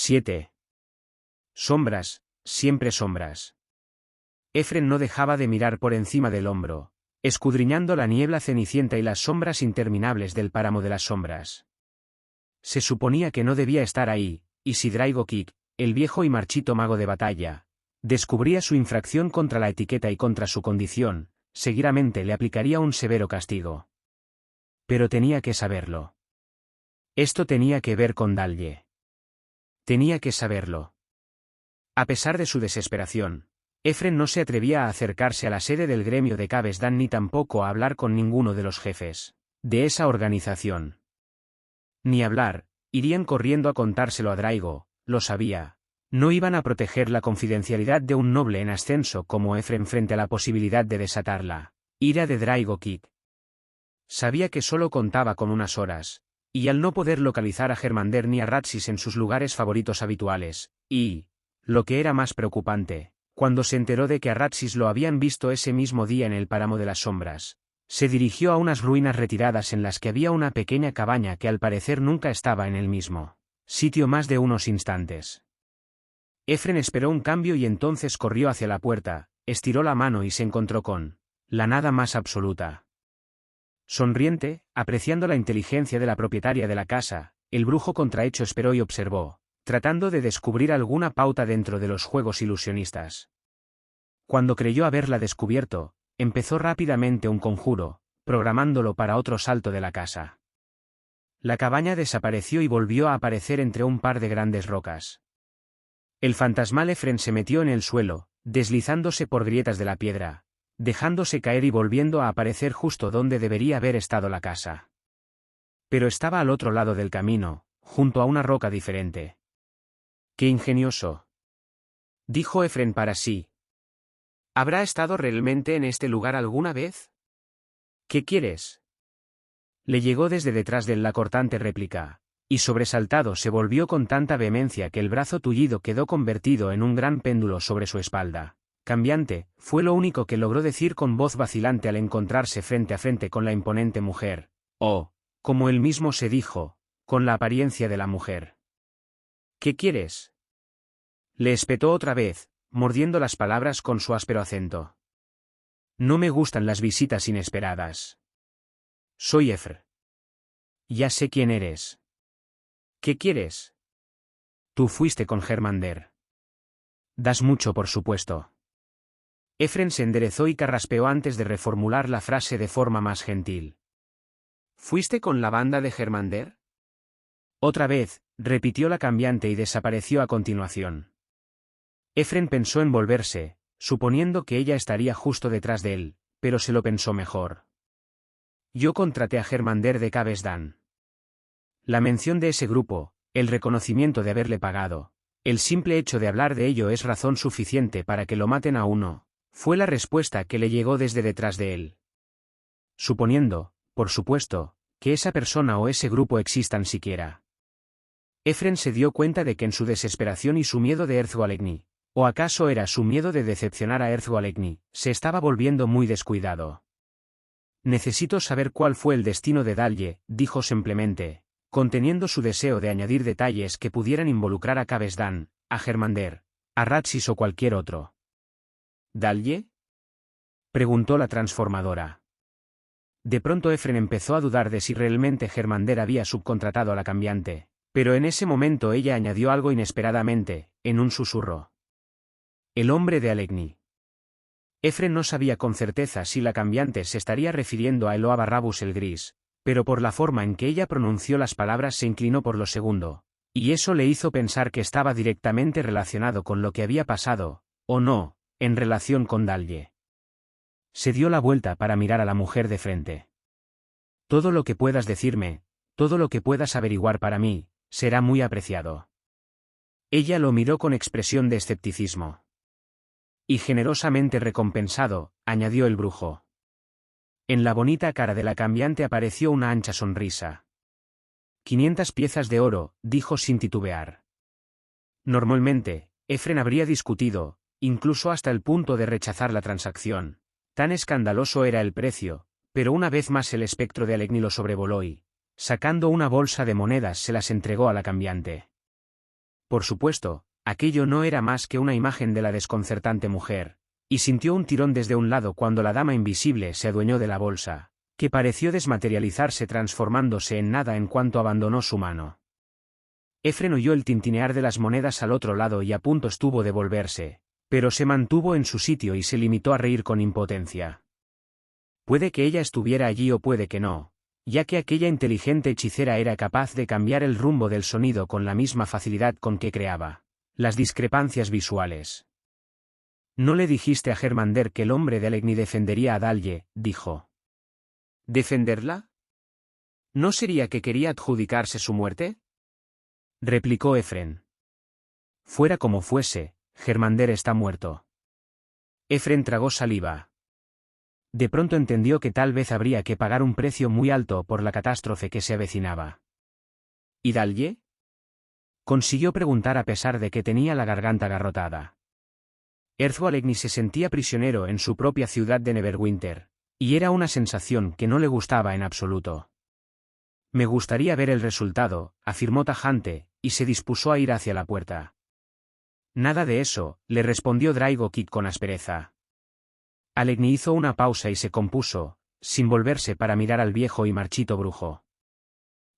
7. Sombras, siempre sombras. Efren no dejaba de mirar por encima del hombro, escudriñando la niebla cenicienta y las sombras interminables del páramo de las sombras. Se suponía que no debía estar ahí, y si Draigo Kik, el viejo y marchito mago de batalla, descubría su infracción contra la etiqueta y contra su condición, seguidamente le aplicaría un severo castigo. Pero tenía que saberlo. Esto tenía que ver con Dalye. Tenía que saberlo. A pesar de su desesperación, Efren no se atrevía a acercarse a la sede del gremio de Cabesdan ni tampoco a hablar con ninguno de los jefes de esa organización. Ni hablar, irían corriendo a contárselo a Draigo, lo sabía. No iban a proteger la confidencialidad de un noble en ascenso como Efren frente a la posibilidad de desatar la ira de Draigo Kik. Sabía que solo contaba con unas horas, y al no poder localizar a Germander ni a Ratsis en sus lugares favoritos habituales, y, lo que era más preocupante, cuando se enteró de que a Ratsis lo habían visto ese mismo día en el páramo de las sombras, se dirigió a unas ruinas retiradas en las que había una pequeña cabaña que al parecer nunca estaba en el mismo sitio más de unos instantes. Efren esperó un cambio y entonces corrió hacia la puerta, estiró la mano y se encontró con la nada más absoluta. Sonriente, apreciando la inteligencia de la propietaria de la casa, el brujo contrahecho esperó y observó, tratando de descubrir alguna pauta dentro de los juegos ilusionistas. Cuando creyó haberla descubierto, empezó rápidamente un conjuro, programándolo para otro salto de la casa. La cabaña desapareció y volvió a aparecer entre un par de grandes rocas. El fantasmal Efren se metió en el suelo, deslizándose por grietas de la piedra, dejándose caer y volviendo a aparecer justo donde debería haber estado la casa. Pero estaba al otro lado del camino, junto a una roca diferente. ¡Qué ingenioso!, dijo Efren para sí. ¿Habrá estado realmente en este lugar alguna vez? ¿Qué quieres? Le llegó desde detrás de él la cortante réplica, y sobresaltado se volvió con tanta vehemencia que el brazo tullido quedó convertido en un gran péndulo sobre su espalda. Cambiante, fue lo único que logró decir con voz vacilante al encontrarse frente a frente con la imponente mujer, o, como él mismo se dijo, con la apariencia de la mujer. ¿Qué quieres? Le espetó otra vez, mordiendo las palabras con su áspero acento. No me gustan las visitas inesperadas. Soy Efr. Ya sé quién eres. ¿Qué quieres? Tú fuiste con Germander. Das mucho por supuesto. Efren se enderezó y carraspeó antes de reformular la frase de forma más gentil. ¿Fuiste con la banda de Germander? Otra vez, repitió la cambiante y desapareció a continuación. Efren pensó en volverse, suponiendo que ella estaría justo detrás de él, pero se lo pensó mejor. Yo contraté a Germander de Cabesdan. La mención de ese grupo, el reconocimiento de haberle pagado, el simple hecho de hablar de ello es razón suficiente para que lo maten a uno, fue la respuesta que le llegó desde detrás de él. Suponiendo, por supuesto, que esa persona o ese grupo existan siquiera. Efren se dio cuenta de que en su desesperación y su miedo de Erzgoalegni, o acaso era su miedo de decepcionar a Erzgoalegni, se estaba volviendo muy descuidado. Necesito saber cuál fue el destino de Dalye, dijo simplemente, conteniendo su deseo de añadir detalles que pudieran involucrar a Cabesdan, a Germander, a Ratsis o cualquier otro. ¿Dalye? Preguntó la transformadora. De pronto Efren empezó a dudar de si realmente Germander había subcontratado a la cambiante, pero en ese momento ella añadió algo inesperadamente, en un susurro. El hombre de Alegni. Efren no sabía con certeza si la cambiante se estaría refiriendo a Eloa Barrabus el Gris, pero por la forma en que ella pronunció las palabras se inclinó por lo segundo, y eso le hizo pensar que estaba directamente relacionado con lo que había pasado, o no, en relación con Dalye. Se dio la vuelta para mirar a la mujer de frente. Todo lo que puedas decirme, todo lo que puedas averiguar para mí, será muy apreciado. Ella lo miró con expresión de escepticismo. Y generosamente recompensado, añadió el brujo. En la bonita cara de la cambiante apareció una ancha sonrisa. 500 piezas de oro, dijo sin titubear. Normalmente, Efren habría discutido, incluso hasta el punto de rechazar la transacción. Tan escandaloso era el precio, pero una vez más el espectro de Alegni lo sobrevoló y, sacando una bolsa de monedas se las entregó a la cambiante. Por supuesto, aquello no era más que una imagen de la desconcertante mujer, y sintió un tirón desde un lado cuando la dama invisible se adueñó de la bolsa, que pareció desmaterializarse transformándose en nada en cuanto abandonó su mano. Efren oyó el tintinear de las monedas al otro lado y a punto estuvo de volverse, pero se mantuvo en su sitio y se limitó a reír con impotencia. Puede que ella estuviera allí o puede que no, ya que aquella inteligente hechicera era capaz de cambiar el rumbo del sonido con la misma facilidad con que creaba las discrepancias visuales. «¿No le dijiste a Germander que el hombre de Alegni defendería a Dalye?», dijo. «¿Defenderla? ¿No sería que quería adjudicarse su muerte?», replicó Efren. «Fuera como fuese, Germander está muerto». Efren tragó saliva. De pronto entendió que tal vez habría que pagar un precio muy alto por la catástrofe que se avecinaba. ¿Y Dalye?, consiguió preguntar a pesar de que tenía la garganta agarrotada. Alegni se sentía prisionero en su propia ciudad de Neverwinter, y era una sensación que no le gustaba en absoluto. «Me gustaría ver el resultado», afirmó tajante, y se dispuso a ir hacia la puerta. «Nada de eso», le respondió Draigokik con aspereza. Alegni hizo una pausa y se compuso, sin volverse para mirar al viejo y marchito brujo.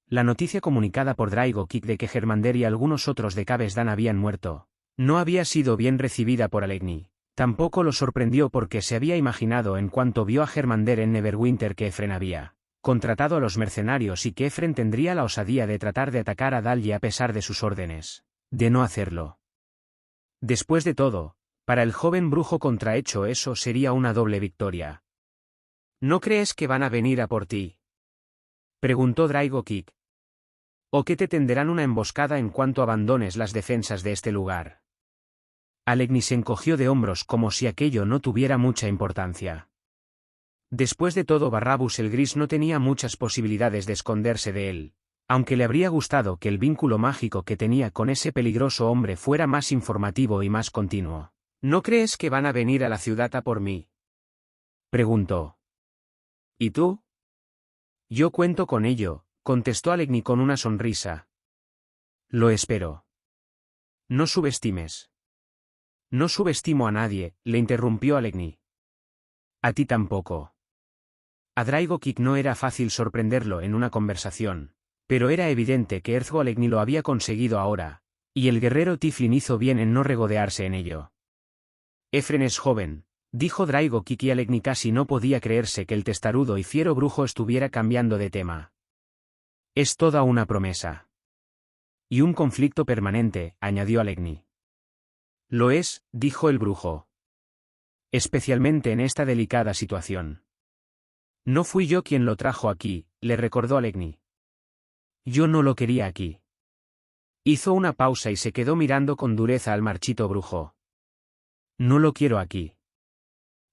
La noticia comunicada por Draigokik de que Germander y algunos otros de Cabesdan habían muerto no había sido bien recibida por Alegni. Tampoco lo sorprendió porque se había imaginado en cuanto vio a Germander en Neverwinter que Efren había contratado a los mercenarios y que Efren tendría la osadía de tratar de atacar a Dalye a pesar de sus órdenes de no hacerlo. Después de todo, para el joven brujo contrahecho eso sería una doble victoria. «¿No crees que van a venir a por ti?», preguntó Draigokik. «¿O que te tenderán una emboscada en cuanto abandones las defensas de este lugar?». Alegni se encogió de hombros como si aquello no tuviera mucha importancia. Después de todo, Barrabus el Gris no tenía muchas posibilidades de esconderse de él, aunque le habría gustado que el vínculo mágico que tenía con ese peligroso hombre fuera más informativo y más continuo. «¿No crees que van a venir a la ciudad a por mí?», preguntó. «¿Y tú?». «Yo cuento con ello», contestó Alegni con una sonrisa. «Lo espero». «No subestimes». «No subestimo a nadie», le interrumpió Alegni. «A ti tampoco». A Draigokik no era fácil sorprenderlo en una conversación, pero era evidente que Alegni lo había conseguido ahora, y el guerrero Tiflin hizo bien en no regodearse en ello. «Efren es joven», dijo Draigokik, y Alegni casi no podía creerse que el testarudo y fiero brujo estuviera cambiando de tema. «Es toda una promesa». «Y un conflicto permanente», añadió Alegni. «Lo es», dijo el brujo. «Especialmente en esta delicada situación». «No fui yo quien lo trajo aquí», le recordó Alegni. «Yo no lo quería aquí». Hizo una pausa y se quedó mirando con dureza al marchito brujo. «No lo quiero aquí».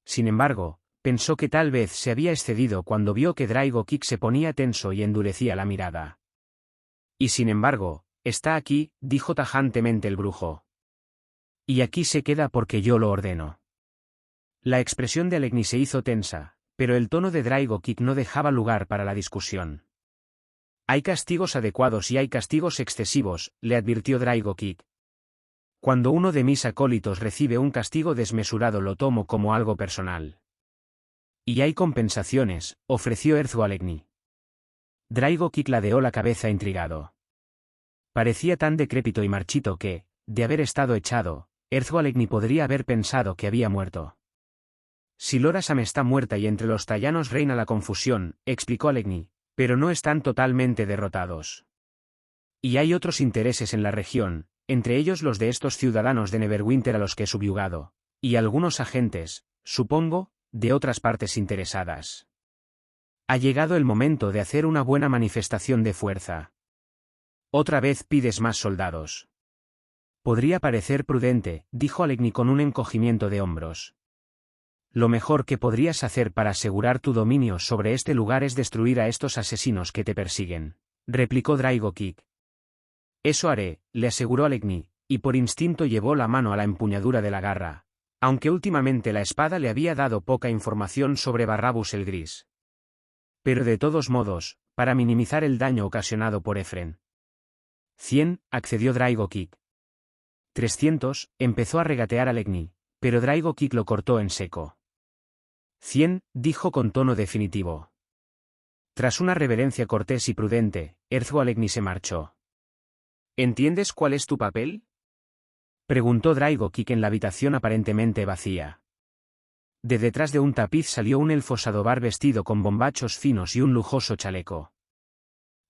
Sin embargo, pensó que tal vez se había excedido cuando vio que Draigokik se ponía tenso y endurecía la mirada. «Y sin embargo, está aquí», dijo tajantemente el brujo. «Y aquí se queda porque yo lo ordeno». La expresión de Alegni se hizo tensa, pero el tono de Draigokik no dejaba lugar para la discusión. «Hay castigos adecuados y hay castigos excesivos», le advirtió Draigokik. «Cuando uno de mis acólitos recibe un castigo desmesurado lo tomo como algo personal». «Y hay compensaciones», ofreció Alegni. Draigokik ladeó la cabeza intrigado. Parecía tan decrépito y marchito que, de haber estado echado, Alegni podría haber pensado que había muerto. «Si Lorasam está muerta y entre los tallanos reina la confusión», explicó Alegni, «pero no están totalmente derrotados. Y hay otros intereses en la región, entre ellos los de estos ciudadanos de Neverwinter a los que he subyugado, y algunos agentes, supongo, de otras partes interesadas. Ha llegado el momento de hacer una buena manifestación de fuerza». «¿Otra vez pides más soldados?». «Podría parecer prudente», dijo Alegni con un encogimiento de hombros. «Lo mejor que podrías hacer para asegurar tu dominio sobre este lugar es destruir a estos asesinos que te persiguen», replicó Draigokik. «Eso haré», le aseguró Alegni, y por instinto llevó la mano a la empuñadura de la garra, aunque últimamente la espada le había dado poca información sobre Barrabus el Gris. Pero de todos modos, para minimizar el daño ocasionado por Efren. «100», accedió Draigokik. 300, empezó a regatear Alegni, pero Draigo Kick lo cortó en seco. 100, dijo con tono definitivo. Tras una reverencia cortés y prudente, Erzgo Alegni se marchó. ¿Entiendes cuál es tu papel?, preguntó Draigo Kick en la habitación aparentemente vacía. De detrás de un tapiz salió un elfo Sadobar vestido con bombachos finos y un lujoso chaleco.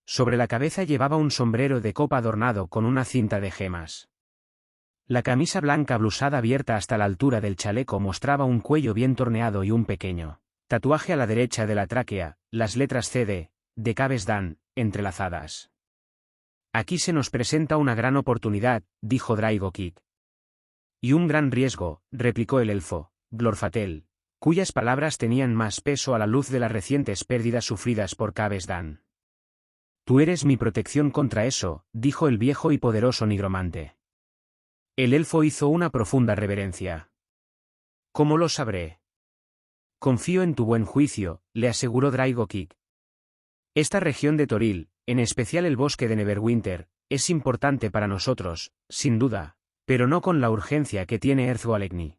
Sobre la cabeza llevaba un sombrero de copa adornado con una cinta de gemas. La camisa blanca blusada abierta hasta la altura del chaleco mostraba un cuello bien torneado y un pequeño tatuaje a la derecha de la tráquea, las letras CD, de Cabesdan, entrelazadas. Aquí se nos presenta una gran oportunidad, dijo Draigo Kick. Y un gran riesgo, replicó el elfo, Glorfatel, cuyas palabras tenían más peso a la luz de las recientes pérdidas sufridas por Cabesdan. Tú eres mi protección contra eso, dijo el viejo y poderoso nigromante. El elfo hizo una profunda reverencia. ¿Cómo lo sabré? Confío en tu buen juicio, le aseguró Draigo Kick. Esta región de Toril, en especial el bosque de Neverwinter, es importante para nosotros, sin duda, pero no con la urgencia que tiene Erzgo Alegni.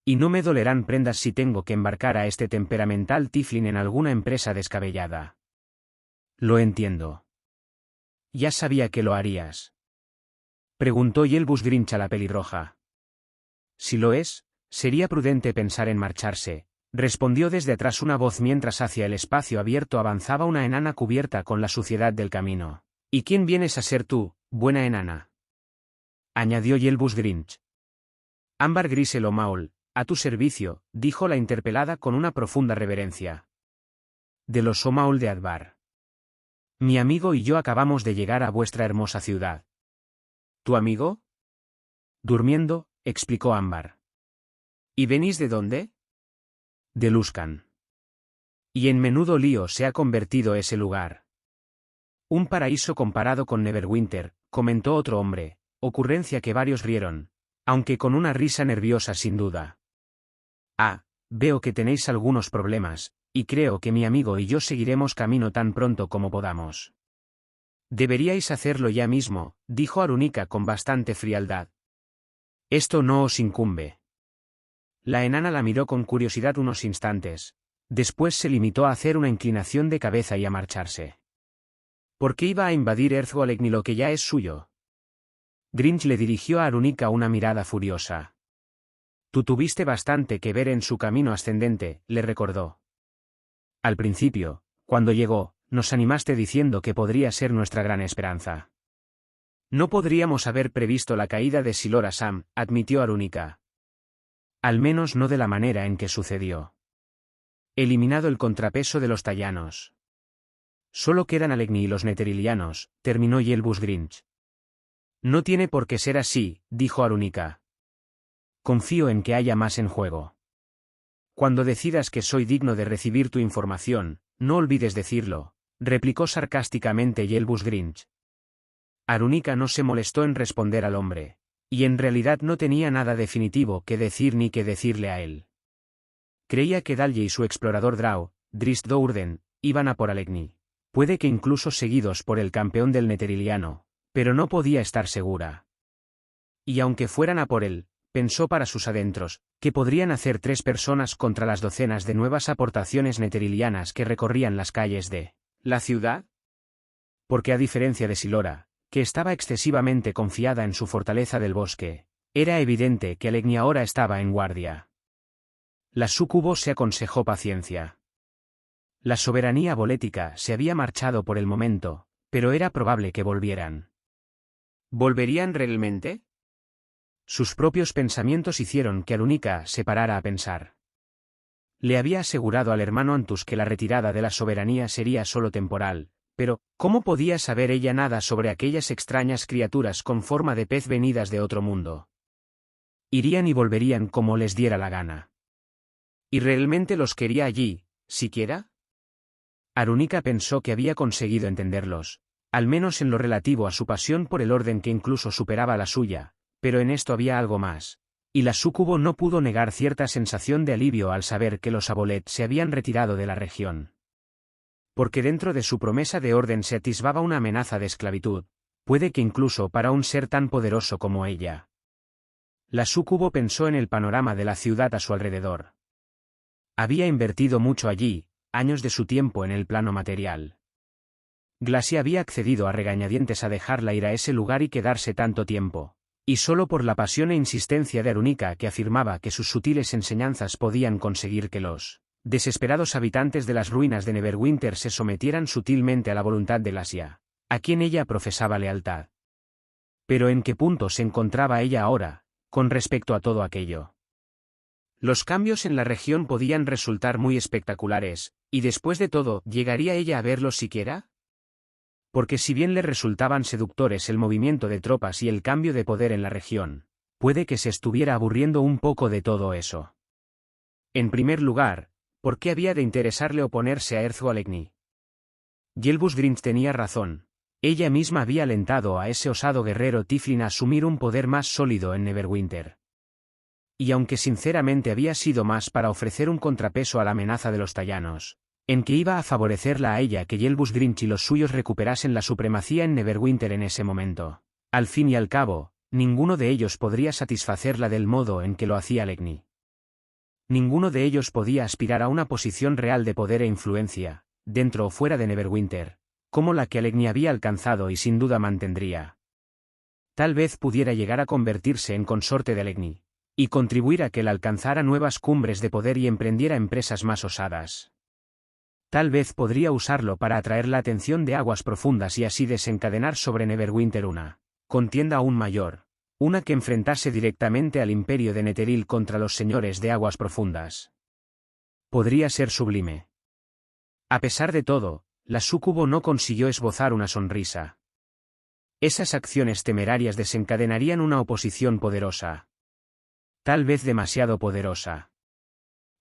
Y no me dolerán prendas si tengo que embarcar a este temperamental Tiflin en alguna empresa descabellada. Lo entiendo. Ya sabía que lo harías. Preguntó Yelbus Grinch a la pelirroja. Si lo es, sería prudente pensar en marcharse, respondió desde atrás una voz mientras hacia el espacio abierto avanzaba una enana cubierta con la suciedad del camino. ¿Y quién vienes a ser tú, buena enana?, añadió Yelbus Grinch. Ámbar Grisel O'Maul, a tu servicio, dijo la interpelada con una profunda reverencia. De los O'Maul de Advar. Mi amigo y yo acabamos de llegar a vuestra hermosa ciudad. ¿Tu amigo? Durmiendo, explicó Ámbar. ¿Y venís de dónde? De Luskan. Y en menudo lío se ha convertido ese lugar. Un paraíso comparado con Neverwinter, comentó otro hombre, ocurrencia que varios rieron, aunque con una risa nerviosa sin duda. Ah, veo que tenéis algunos problemas, y creo que mi amigo y yo seguiremos camino tan pronto como podamos. Deberíais hacerlo ya mismo, dijo Arunica con bastante frialdad. Esto no os incumbe. La enana la miró con curiosidad unos instantes, después se limitó a hacer una inclinación de cabeza y a marcharse. ¿Por qué iba a invadir Erzgo Alegni lo que ya es suyo? Grinch le dirigió a Arunica una mirada furiosa. Tú tuviste bastante que ver en su camino ascendente, le recordó. Al principio, cuando llegó, nos animaste diciendo que podría ser nuestra gran esperanza. No podríamos haber previsto la caída de Silora Sam, admitió Arunica. Al menos no de la manera en que sucedió. Eliminado el contrapeso de los tallanos. Solo quedan Alegni y los neterilianos, terminó Yelbus Grinch. No tiene por qué ser así, dijo Arunica. Confío en que haya más en juego. Cuando decidas que soy digno de recibir tu información, no olvides decirlo, replicó sarcásticamente Yelbus Grinch. Arunica no se molestó en responder al hombre, y en realidad no tenía nada definitivo que decir ni que decirle a él. Creía que Dalye y su explorador Drow, Drizzt Do'Urden, iban a por Alegni, puede que incluso seguidos por el campeón del Neteriliano, pero no podía estar segura. Y aunque fueran a por él, pensó para sus adentros, que podrían hacer 3 personas contra las docenas de nuevas aportaciones neterilianas que recorrían las calles de la ciudad. Porque a diferencia de Silora, que estaba excesivamente confiada en su fortaleza del bosque, era evidente que Alegni ahora estaba en guardia. La súcubo se aconsejó paciencia. La soberanía bolética se había marchado por el momento, pero era probable que volvieran. ¿Volverían realmente? Sus propios pensamientos hicieron que Arunica se parara a pensar. Le había asegurado al hermano Antus que la retirada de la soberanía sería solo temporal, pero, ¿cómo podía saber ella nada sobre aquellas extrañas criaturas con forma de pez venidas de otro mundo? Irían y volverían como les diera la gana. ¿Y realmente los quería allí, siquiera? Arunica pensó que había conseguido entenderlos, al menos en lo relativo a su pasión por el orden que incluso superaba la suya, pero en esto había algo más, y la súcubo no pudo negar cierta sensación de alivio al saber que los Abolet se habían retirado de la región. Porque dentro de su promesa de orden se atisbaba una amenaza de esclavitud, Puede que incluso para un ser tan poderoso como ella. La súcubo pensó en el panorama de la ciudad a su alrededor. Había invertido mucho allí, años de su tiempo en el plano material. Glacia había accedido a regañadientes a dejarla ir a ese lugar y quedarse tanto tiempo, y solo por la pasión e insistencia de Arunica, que afirmaba que sus sutiles enseñanzas podían conseguir que los desesperados habitantes de las ruinas de Neverwinter se sometieran sutilmente a la voluntad de Glacia, a quien ella profesaba lealtad. Pero ¿en qué punto se encontraba ella ahora, con respecto a todo aquello? Los cambios en la región podían resultar muy espectaculares, y después de todo, ¿llegaría ella a verlos siquiera? Porque si bien le resultaban seductores el movimiento de tropas y el cambio de poder en la región, puede que se estuviera aburriendo un poco de todo eso. En primer lugar, ¿por qué había de interesarle oponerse a Erzualegni? Yelbus tenía razón. Ella misma había alentado a ese osado guerrero Tiflin a asumir un poder más sólido en Neverwinter. Y aunque sinceramente había sido más para ofrecer un contrapeso a la amenaza de los Tallanos, en que iba a favorecerla a ella que Yelbus y los suyos recuperasen la supremacía en Neverwinter en ese momento. Al fin y al cabo, ninguno de ellos podría satisfacerla del modo en que lo hacía Legni. Ninguno de ellos podía aspirar a una posición real de poder e influencia, dentro o fuera de Neverwinter, como la que Alegni había alcanzado y sin duda mantendría. Tal vez pudiera llegar a convertirse en consorte de Alegni, y contribuir a que él alcanzara nuevas cumbres de poder y emprendiera empresas más osadas. Tal vez podría usarlo para atraer la atención de Aguas Profundas y así desencadenar sobre Neverwinter una contienda aún mayor, una que enfrentase directamente al imperio de Netheril contra los señores de Aguas Profundas. Podría ser sublime. A pesar de todo, la súcubo no consiguió esbozar una sonrisa. Esas acciones temerarias desencadenarían una oposición poderosa. Tal vez demasiado poderosa.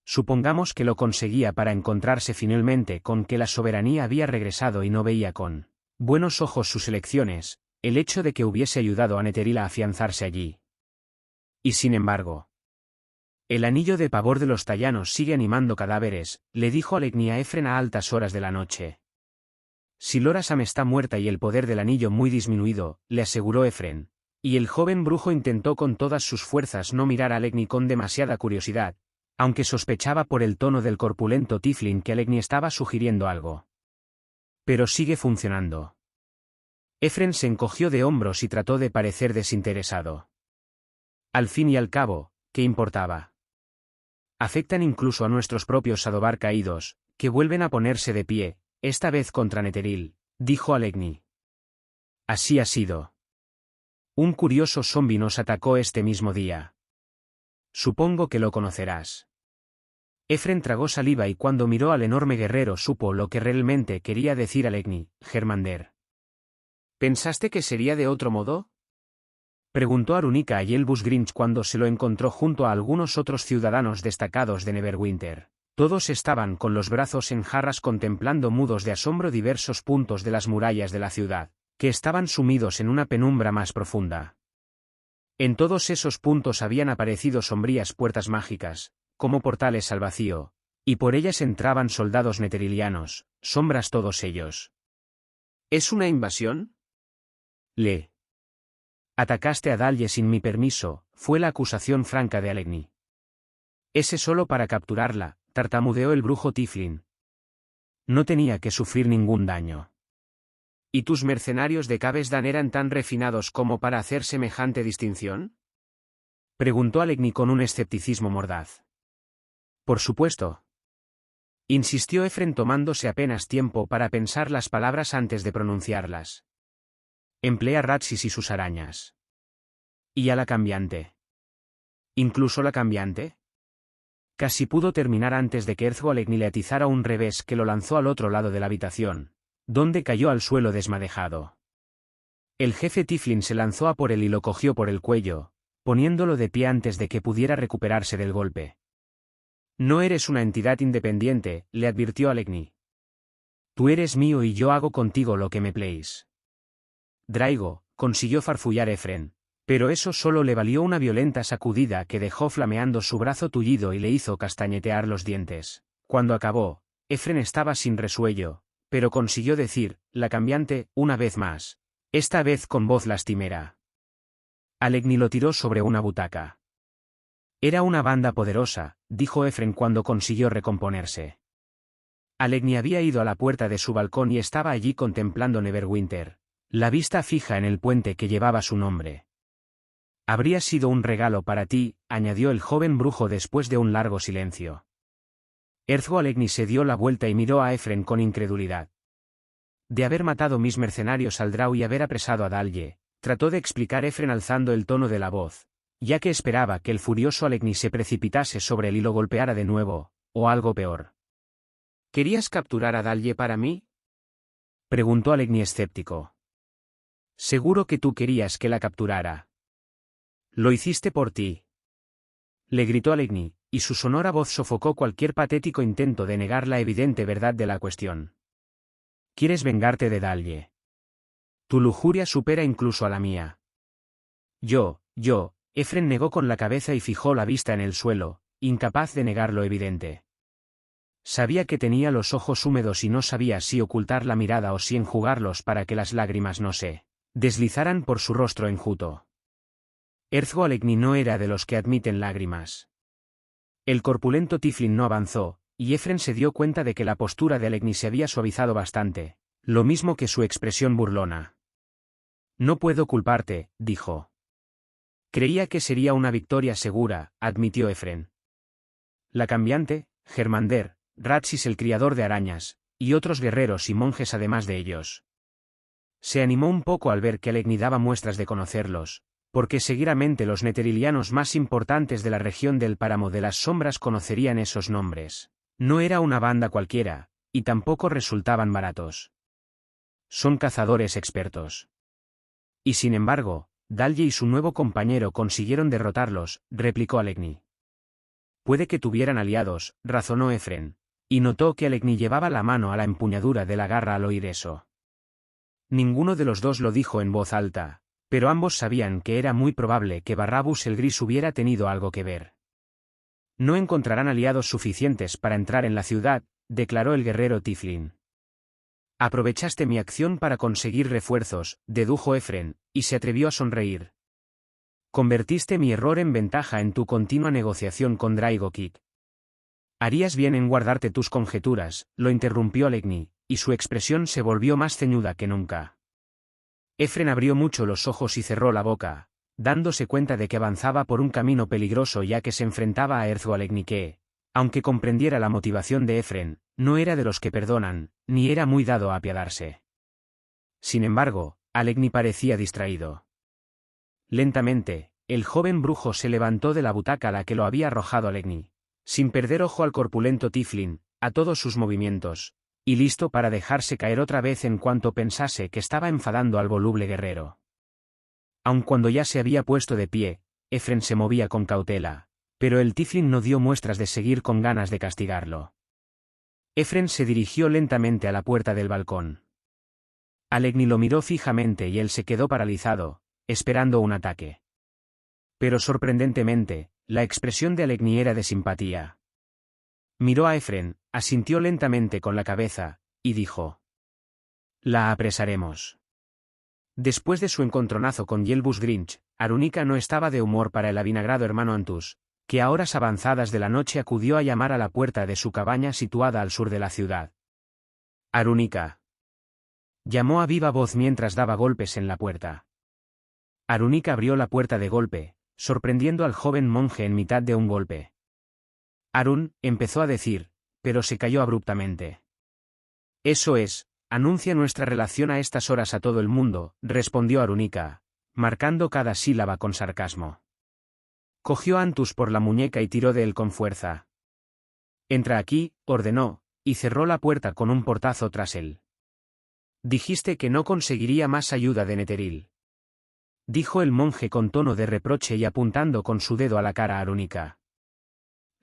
Supongamos que lo conseguía para encontrarse finalmente con que la soberanía había regresado y no veía con buenos ojos sus elecciones, el hecho de que hubiese ayudado a Netheril a afianzarse allí. Y sin embargo, el anillo de pavor de los Tallanos sigue animando cadáveres, le dijo Alegni a Efren a altas horas de la noche. Si Lorasam está muerta y el poder del anillo muy disminuido, le aseguró Efren, y el joven brujo intentó con todas sus fuerzas no mirar a Alegni con demasiada curiosidad, aunque sospechaba por el tono del corpulento Tiflin que Alegni estaba sugiriendo algo. Pero sigue funcionando. Efren se encogió de hombros y trató de parecer desinteresado. Al fin y al cabo, ¿qué importaba? Afectan incluso a nuestros propios Sadobar caídos, que vuelven a ponerse de pie, esta vez contra Netheril, dijo Alegni. Así ha sido. Un curioso zombi nos atacó este mismo día. Supongo que lo conocerás. Efren tragó saliva y cuando miró al enorme guerrero supo lo que realmente quería decir Alegni, Germander. ¿Pensaste que sería de otro modo? Preguntó Arunica a Yelbus Grinch cuando se lo encontró junto a algunos otros ciudadanos destacados de Neverwinter. Todos estaban con los brazos en jarras contemplando mudos de asombro diversos puntos de las murallas de la ciudad, que estaban sumidos en una penumbra más profunda. En todos esos puntos habían aparecido sombrías puertas mágicas, como portales al vacío, y por ellas entraban soldados neterilianos, sombras todos ellos. ¿Es una invasión? Le atacaste a Dalye sin mi permiso, fue la acusación franca de Alegni. Ese solo para capturarla, tartamudeó el brujo Tiflin. No tenía que sufrir ningún daño. ¿Y tus mercenarios de Cabesdan eran tan refinados como para hacer semejante distinción? Preguntó Alegni con un escepticismo mordaz. Por supuesto. Insistió Efren tomándose apenas tiempo para pensar las palabras antes de pronunciarlas. Emplea Ratsis y sus arañas. ¿Y a la cambiante? ¿Incluso la cambiante? Casi pudo terminar antes de que Erzualegni le atizara un revés que lo lanzó al otro lado de la habitación, donde cayó al suelo desmadejado. El jefe Tiflin se lanzó a por él y lo cogió por el cuello, poniéndolo de pie antes de que pudiera recuperarse del golpe. No eres una entidad independiente, le advirtió Alegni. Tú eres mío y yo hago contigo lo que me pleis. Draigo, consiguió farfullar Efren, pero eso solo le valió una violenta sacudida que dejó flameando su brazo tullido y le hizo castañetear los dientes. Cuando acabó, Efren estaba sin resuello, pero consiguió decir, la cambiante, una vez más. esta vez con voz lastimera. Alegni lo tiró sobre una butaca. Era una banda poderosa, dijo Efren cuando consiguió recomponerse. Alegni había ido a la puerta de su balcón y estaba allí contemplando Neverwinter, la vista fija en el puente que llevaba su nombre. Habría sido un regalo para ti, añadió el joven brujo después de un largo silencio. Erzgo Alegni se dio la vuelta y miró a Efren con incredulidad. De haber matado mis mercenarios al Drau y haber apresado a Dalye, trató de explicar Efren alzando el tono de la voz, ya que esperaba que el furioso Alegni se precipitase sobre él y lo golpeara de nuevo, o algo peor. ¿Querías capturar a Dalye para mí?, preguntó Alegni escéptico. Seguro que tú querías que la capturara. Lo hiciste por ti, le gritó Alegni, y su sonora voz sofocó cualquier patético intento de negar la evidente verdad de la cuestión. ¿Quieres vengarte de Dalye? Tu lujuria supera incluso a la mía. Yo, Efren negó con la cabeza y fijó la vista en el suelo, incapaz de negar lo evidente. Sabía que tenía los ojos húmedos y no sabía si ocultar la mirada o si enjugarlos para que las lágrimas no se deslizaran por su rostro enjuto. Erzgo Alegni no era de los que admiten lágrimas. El corpulento Tiflin no avanzó, y Efren se dio cuenta de que la postura de Alegni se había suavizado bastante, lo mismo que su expresión burlona. No puedo culparte, dijo. Creía que sería una victoria segura, admitió Efren. La cambiante, Germander, Ratsis el criador de arañas, y otros guerreros y monjes además de ellos. Se animó un poco al ver que Alegni daba muestras de conocerlos, porque seguramente los neterilianos más importantes de la región del Páramo de las Sombras conocerían esos nombres. No era una banda cualquiera, y tampoco resultaban baratos. Son cazadores expertos. Y sin embargo, Dalye y su nuevo compañero consiguieron derrotarlos, replicó Alegni. Puede que tuvieran aliados, razonó Efren, y notó que Alegni llevaba la mano a la empuñadura de la garra al oír eso. Ninguno de los dos lo dijo en voz alta, pero ambos sabían que era muy probable que Barrabus el Gris hubiera tenido algo que ver. No encontrarán aliados suficientes para entrar en la ciudad, declaró el guerrero Tiflin. Aprovechaste mi acción para conseguir refuerzos, dedujo Efren, y se atrevió a sonreír. Convertiste mi error en ventaja en tu continua negociación con Draigokik. Harías bien en guardarte tus conjeturas, lo interrumpió Alegni, y su expresión se volvió más ceñuda que nunca. Efren abrió mucho los ojos y cerró la boca, dándose cuenta de que avanzaba por un camino peligroso ya que se enfrentaba a Erzgo Alegni que, aunque comprendiera la motivación de Efren, no era de los que perdonan, ni era muy dado a apiadarse. Sin embargo, Alegni parecía distraído. Lentamente, el joven brujo se levantó de la butaca a la que lo había arrojado Alegni, sin perder ojo al corpulento Tiflin, a todos sus movimientos, y listo para dejarse caer otra vez en cuanto pensase que estaba enfadando al voluble guerrero. Aun cuando ya se había puesto de pie, Efren se movía con cautela, pero el Tiflin no dio muestras de seguir con ganas de castigarlo. Efren se dirigió lentamente a la puerta del balcón. Alegni lo miró fijamente y él se quedó paralizado, esperando un ataque. Pero sorprendentemente, la expresión de Alegni era de simpatía. Miró a Efren, asintió lentamente con la cabeza, y dijo: La apresaremos. Después de su encontronazo con Yelbus Grinch, Arunica no estaba de humor para el avinagrado hermano Antus, que a horas avanzadas de la noche acudió a llamar a la puerta de su cabaña situada al sur de la ciudad. Arunica. Llamó a viva voz mientras daba golpes en la puerta. Arunica abrió la puerta de golpe, sorprendiendo al joven monje en mitad de un golpe. Arun, empezó a decir, pero se calló abruptamente. Eso es, anuncia nuestra relación a estas horas a todo el mundo, respondió Arunica, marcando cada sílaba con sarcasmo. Cogió a Antus por la muñeca y tiró de él con fuerza. Entra aquí, ordenó, y cerró la puerta con un portazo tras él. Dijiste que no conseguiría más ayuda de Netheril, dijo el monje con tono de reproche y apuntando con su dedo a la cara a Arunica.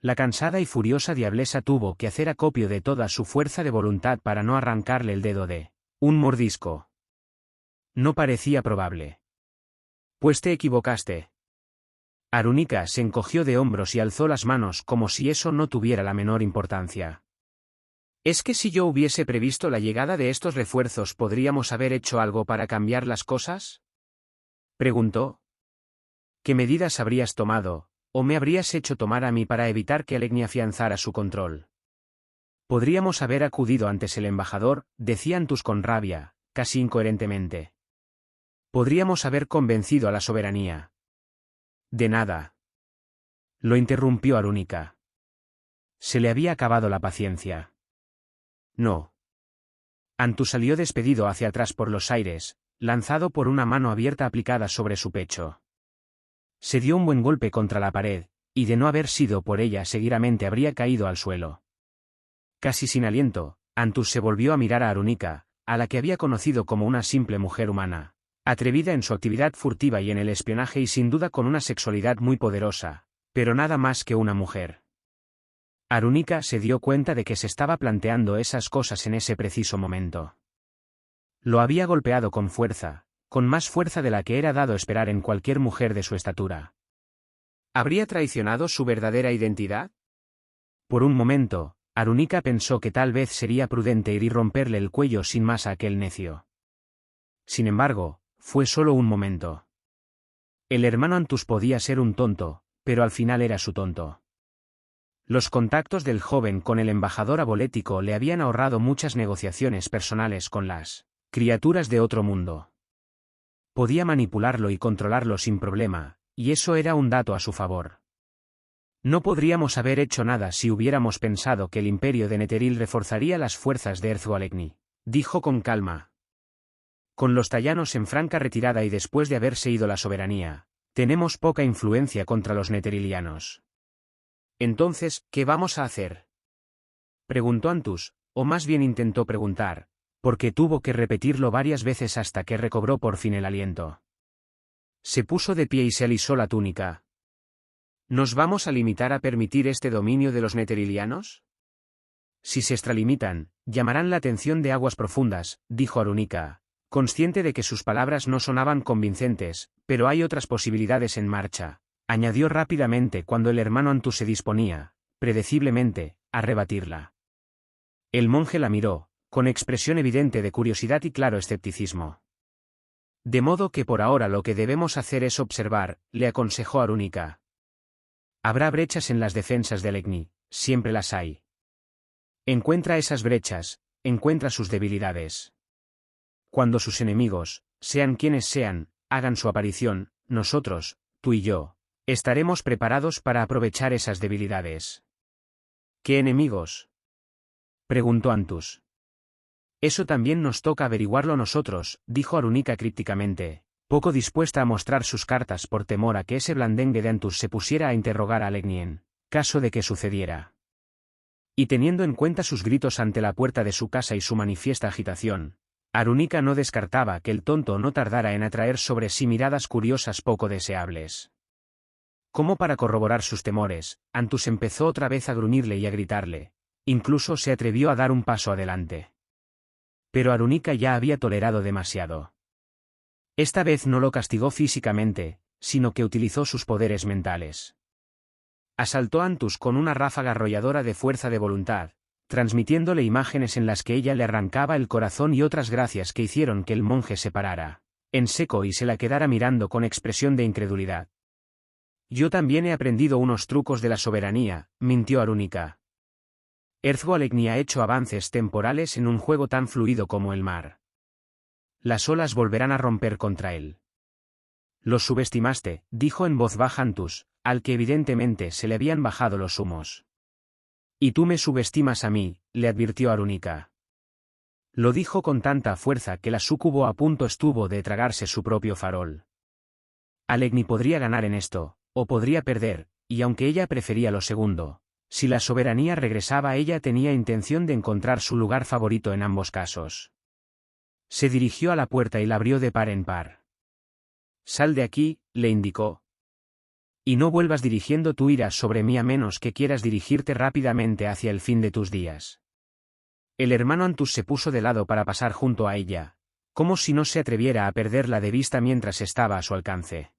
La cansada y furiosa diablesa tuvo que hacer acopio de toda su fuerza de voluntad para no arrancarle el dedo de un mordisco. No parecía probable. Pues te equivocaste. Arunica se encogió de hombros y alzó las manos como si eso no tuviera la menor importancia. ¿Es que si yo hubiese previsto la llegada de estos refuerzos podríamos haber hecho algo para cambiar las cosas? Preguntó. ¿Qué medidas habrías tomado, o me habrías hecho tomar a mí para evitar que Alegni afianzara su control? Podríamos haber acudido antes el embajador, decía Antus con rabia, casi incoherentemente. Podríamos haber convencido a la soberanía. De nada. Lo interrumpió Arúnica. Se le había acabado la paciencia. No. Antus salió despedido hacia atrás por los aires, lanzado por una mano abierta aplicada sobre su pecho. Se dio un buen golpe contra la pared, y de no haber sido por ella seguramente habría caído al suelo. Casi sin aliento, Antus se volvió a mirar a Arúnica, a la que había conocido como una simple mujer humana, atrevida en su actividad furtiva y en el espionaje y sin duda con una sexualidad muy poderosa, pero nada más que una mujer. Arúnica se dio cuenta de que se estaba planteando esas cosas en ese preciso momento. Lo había golpeado con fuerza, con más fuerza de la que era dado esperar en cualquier mujer de su estatura. ¿Habría traicionado su verdadera identidad? Por un momento, Arúnica pensó que tal vez sería prudente ir y romperle el cuello sin más a aquel necio. Sin embargo, fue solo un momento. El hermano Antus podía ser un tonto, pero al final era su tonto. Los contactos del joven con el embajador abolético le habían ahorrado muchas negociaciones personales con las criaturas de otro mundo. Podía manipularlo y controlarlo sin problema, y eso era un dato a su favor. No podríamos haber hecho nada si hubiéramos pensado que el imperio de Netheril reforzaría las fuerzas de Erzualegni, dijo con calma. Con los tallanos en franca retirada y después de haberse ido la soberanía, tenemos poca influencia contra los neterilianos. Entonces, ¿qué vamos a hacer? Preguntó Antus, o más bien intentó preguntar, porque tuvo que repetirlo varias veces hasta que recobró por fin el aliento. Se puso de pie y se alisó la túnica. ¿Nos vamos a limitar a permitir este dominio de los neterilianos? Si se extralimitan, llamarán la atención de aguas profundas, dijo Arúnica, consciente de que sus palabras no sonaban convincentes, pero hay otras posibilidades en marcha, añadió rápidamente cuando el hermano Antus se disponía, predeciblemente, a rebatirla. El monje la miró, con expresión evidente de curiosidad y claro escepticismo. De modo que por ahora lo que debemos hacer es observar, le aconsejó Arúnica. Habrá brechas en las defensas de Alegni, siempre las hay. Encuentra esas brechas, encuentra sus debilidades. Cuando sus enemigos, sean quienes sean, hagan su aparición, nosotros, tú y yo, estaremos preparados para aprovechar esas debilidades. ¿Qué enemigos? Preguntó Antus. Eso también nos toca averiguarlo nosotros, dijo Arúnica crípticamente, poco dispuesta a mostrar sus cartas por temor a que ese blandengue de Antus se pusiera a interrogar a Alegni en caso de que sucediera. Y teniendo en cuenta sus gritos ante la puerta de su casa y su manifiesta agitación, Arúnica no descartaba que el tonto no tardara en atraer sobre sí miradas curiosas poco deseables. Como para corroborar sus temores, Antus empezó otra vez a gruñirle y a gritarle, incluso se atrevió a dar un paso adelante. Pero Arúnica ya había tolerado demasiado. Esta vez no lo castigó físicamente, sino que utilizó sus poderes mentales. Asaltó a Antus con una ráfaga arrolladora de fuerza de voluntad, transmitiéndole imágenes en las que ella le arrancaba el corazón y otras gracias que hicieron que el monje se parara en seco y se la quedara mirando con expresión de incredulidad. Yo también he aprendido unos trucos de la soberanía, mintió Arúnica. Erzualegni ha hecho avances temporales en un juego tan fluido como el mar. Las olas volverán a romper contra él. Los subestimaste, dijo en voz baja Antus, al que evidentemente se le habían bajado los humos. Y tú me subestimas a mí, le advirtió Arúnica. Lo dijo con tanta fuerza que la súcubo a punto estuvo de tragarse su propio farol. Alegni podría ganar en esto, o podría perder, y aunque ella prefería lo segundo, si la soberanía regresaba ella tenía intención de encontrar su lugar favorito en ambos casos. Se dirigió a la puerta y la abrió de par en par. Sal de aquí, le indicó. Y no vuelvas dirigiendo tu ira sobre mí a menos que quieras dirigirte rápidamente hacia el fin de tus días. El hermano Antus se puso de lado para pasar junto a ella, como si no se atreviera a perderla de vista mientras estaba a su alcance.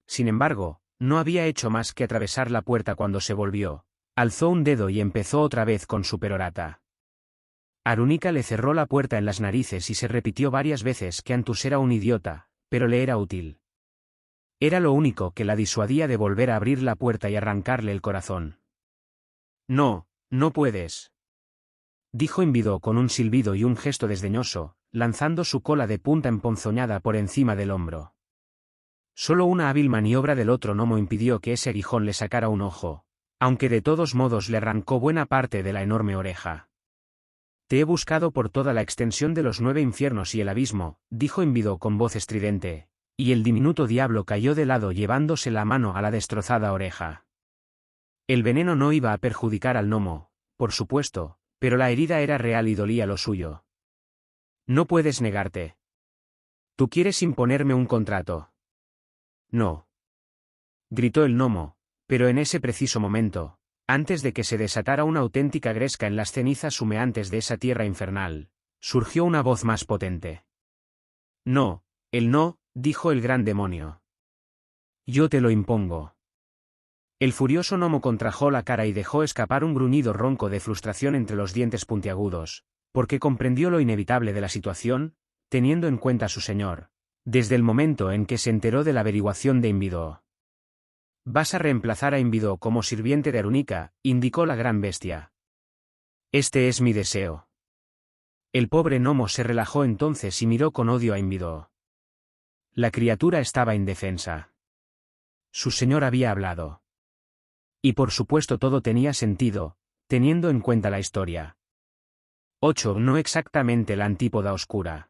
Sin embargo, no había hecho más que atravesar la puerta cuando se volvió, alzó un dedo y empezó otra vez con su perorata. Arunica le cerró la puerta en las narices y se repitió varias veces que Antus era un idiota, pero le era útil. Era lo único que la disuadía de volver a abrir la puerta y arrancarle el corazón. No, no puedes, dijo Envidó con un silbido y un gesto desdeñoso, lanzando su cola de punta emponzoñada por encima del hombro. Solo una hábil maniobra del otro gnomo impidió que ese aguijón le sacara un ojo, aunque de todos modos le arrancó buena parte de la enorme oreja. Te he buscado por toda la extensión de los 9 infiernos y el abismo, dijo Envidó con voz estridente, y el diminuto diablo cayó de lado llevándose la mano a la destrozada oreja. El veneno no iba a perjudicar al gnomo, por supuesto, pero la herida era real y dolía lo suyo. No puedes negarte. Tú quieres imponerme un contrato. No. Gritó el gnomo, pero en ese preciso momento, antes de que se desatara una auténtica gresca en las cenizas humeantes de esa tierra infernal, surgió una voz más potente. No, él no, dijo el gran demonio. Yo te lo impongo. El furioso gnomo contrajo la cara y dejó escapar un gruñido ronco de frustración entre los dientes puntiagudos, porque comprendió lo inevitable de la situación, teniendo en cuenta a su señor, desde el momento en que se enteró de la averiguación de Envidó. Vas a reemplazar a Envidó como sirviente de Arunica, indicó la gran bestia. Este es mi deseo. El pobre gnomo se relajó entonces y miró con odio a Envidó. La criatura estaba indefensa. Su señor había hablado. Y por supuesto todo tenía sentido, teniendo en cuenta la historia. 8. No exactamente la antípoda oscura.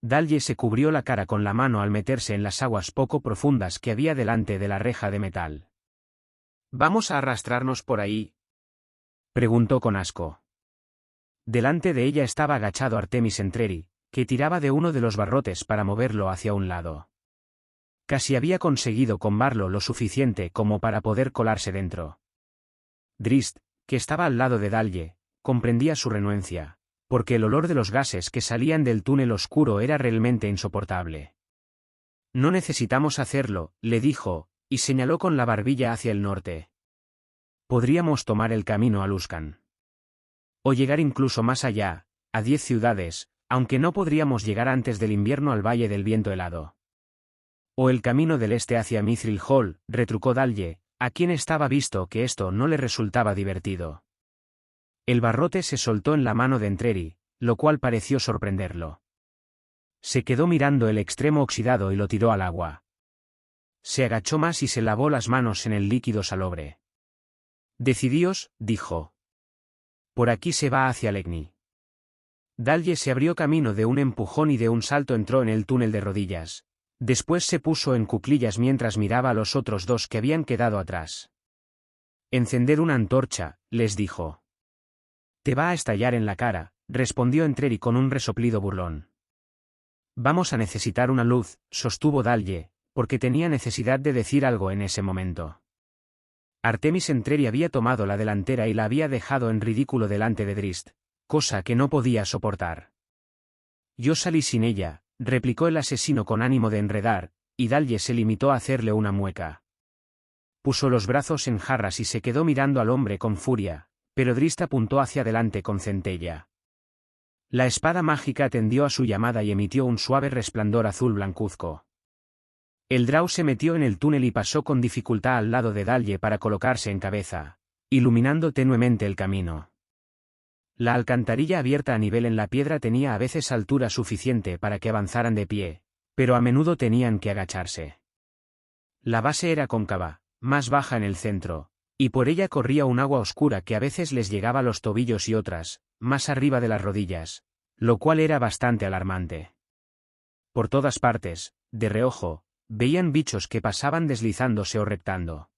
Dalje se cubrió la cara con la mano al meterse en las aguas poco profundas que había delante de la reja de metal. ¿Vamos a arrastrarnos por ahí?, preguntó con asco. Delante de ella estaba agachado Artemis Entreri, que tiraba de uno de los barrotes para moverlo hacia un lado. Casi había conseguido combarlo lo suficiente como para poder colarse dentro. Drist, que estaba al lado de Dalje, comprendía su renuencia, porque el olor de los gases que salían del túnel oscuro era realmente insoportable. No necesitamos hacerlo, le dijo, y señaló con la barbilla hacia el norte. Podríamos tomar el camino a Luskan. O llegar incluso más allá, a 10 ciudades, aunque no podríamos llegar antes del invierno al Valle del Viento Helado. O el camino del este hacia Mithril Hall, retrucó Dalje, a quien estaba visto que esto no le resultaba divertido. El barrote se soltó en la mano de Entreri, lo cual pareció sorprenderlo. Se quedó mirando el extremo oxidado y lo tiró al agua. Se agachó más y se lavó las manos en el líquido salobre. Decidíos, dijo. Por aquí se va hacia Legni. Dalje se abrió camino de un empujón y de un salto entró en el túnel de rodillas. Después se puso en cuclillas mientras miraba a los otros dos que habían quedado atrás. Encended una antorcha, les dijo. Te va a estallar en la cara, respondió Entreri con un resoplido burlón. Vamos a necesitar una luz, sostuvo Dalje, porque tenía necesidad de decir algo en ese momento. Artemis Entreri había tomado la delantera y la había dejado en ridículo delante de Drist, cosa que no podía soportar. Yo salí sin ella, replicó el asesino con ánimo de enredar, y Dalje se limitó a hacerle una mueca. Puso los brazos en jarras y se quedó mirando al hombre con furia, pero Drist apuntó hacia adelante con centella. La espada mágica atendió a su llamada y emitió un suave resplandor azul blancuzco. El Drow se metió en el túnel y pasó con dificultad al lado de Dalje para colocarse en cabeza, iluminando tenuemente el camino. La alcantarilla abierta a nivel en la piedra tenía a veces altura suficiente para que avanzaran de pie, pero a menudo tenían que agacharse. La base era cóncava, más baja en el centro, y por ella corría un agua oscura que a veces les llegaba a los tobillos y otras, más arriba de las rodillas, lo cual era bastante alarmante. Por todas partes, de reojo, veían bichos que pasaban deslizándose o reptando.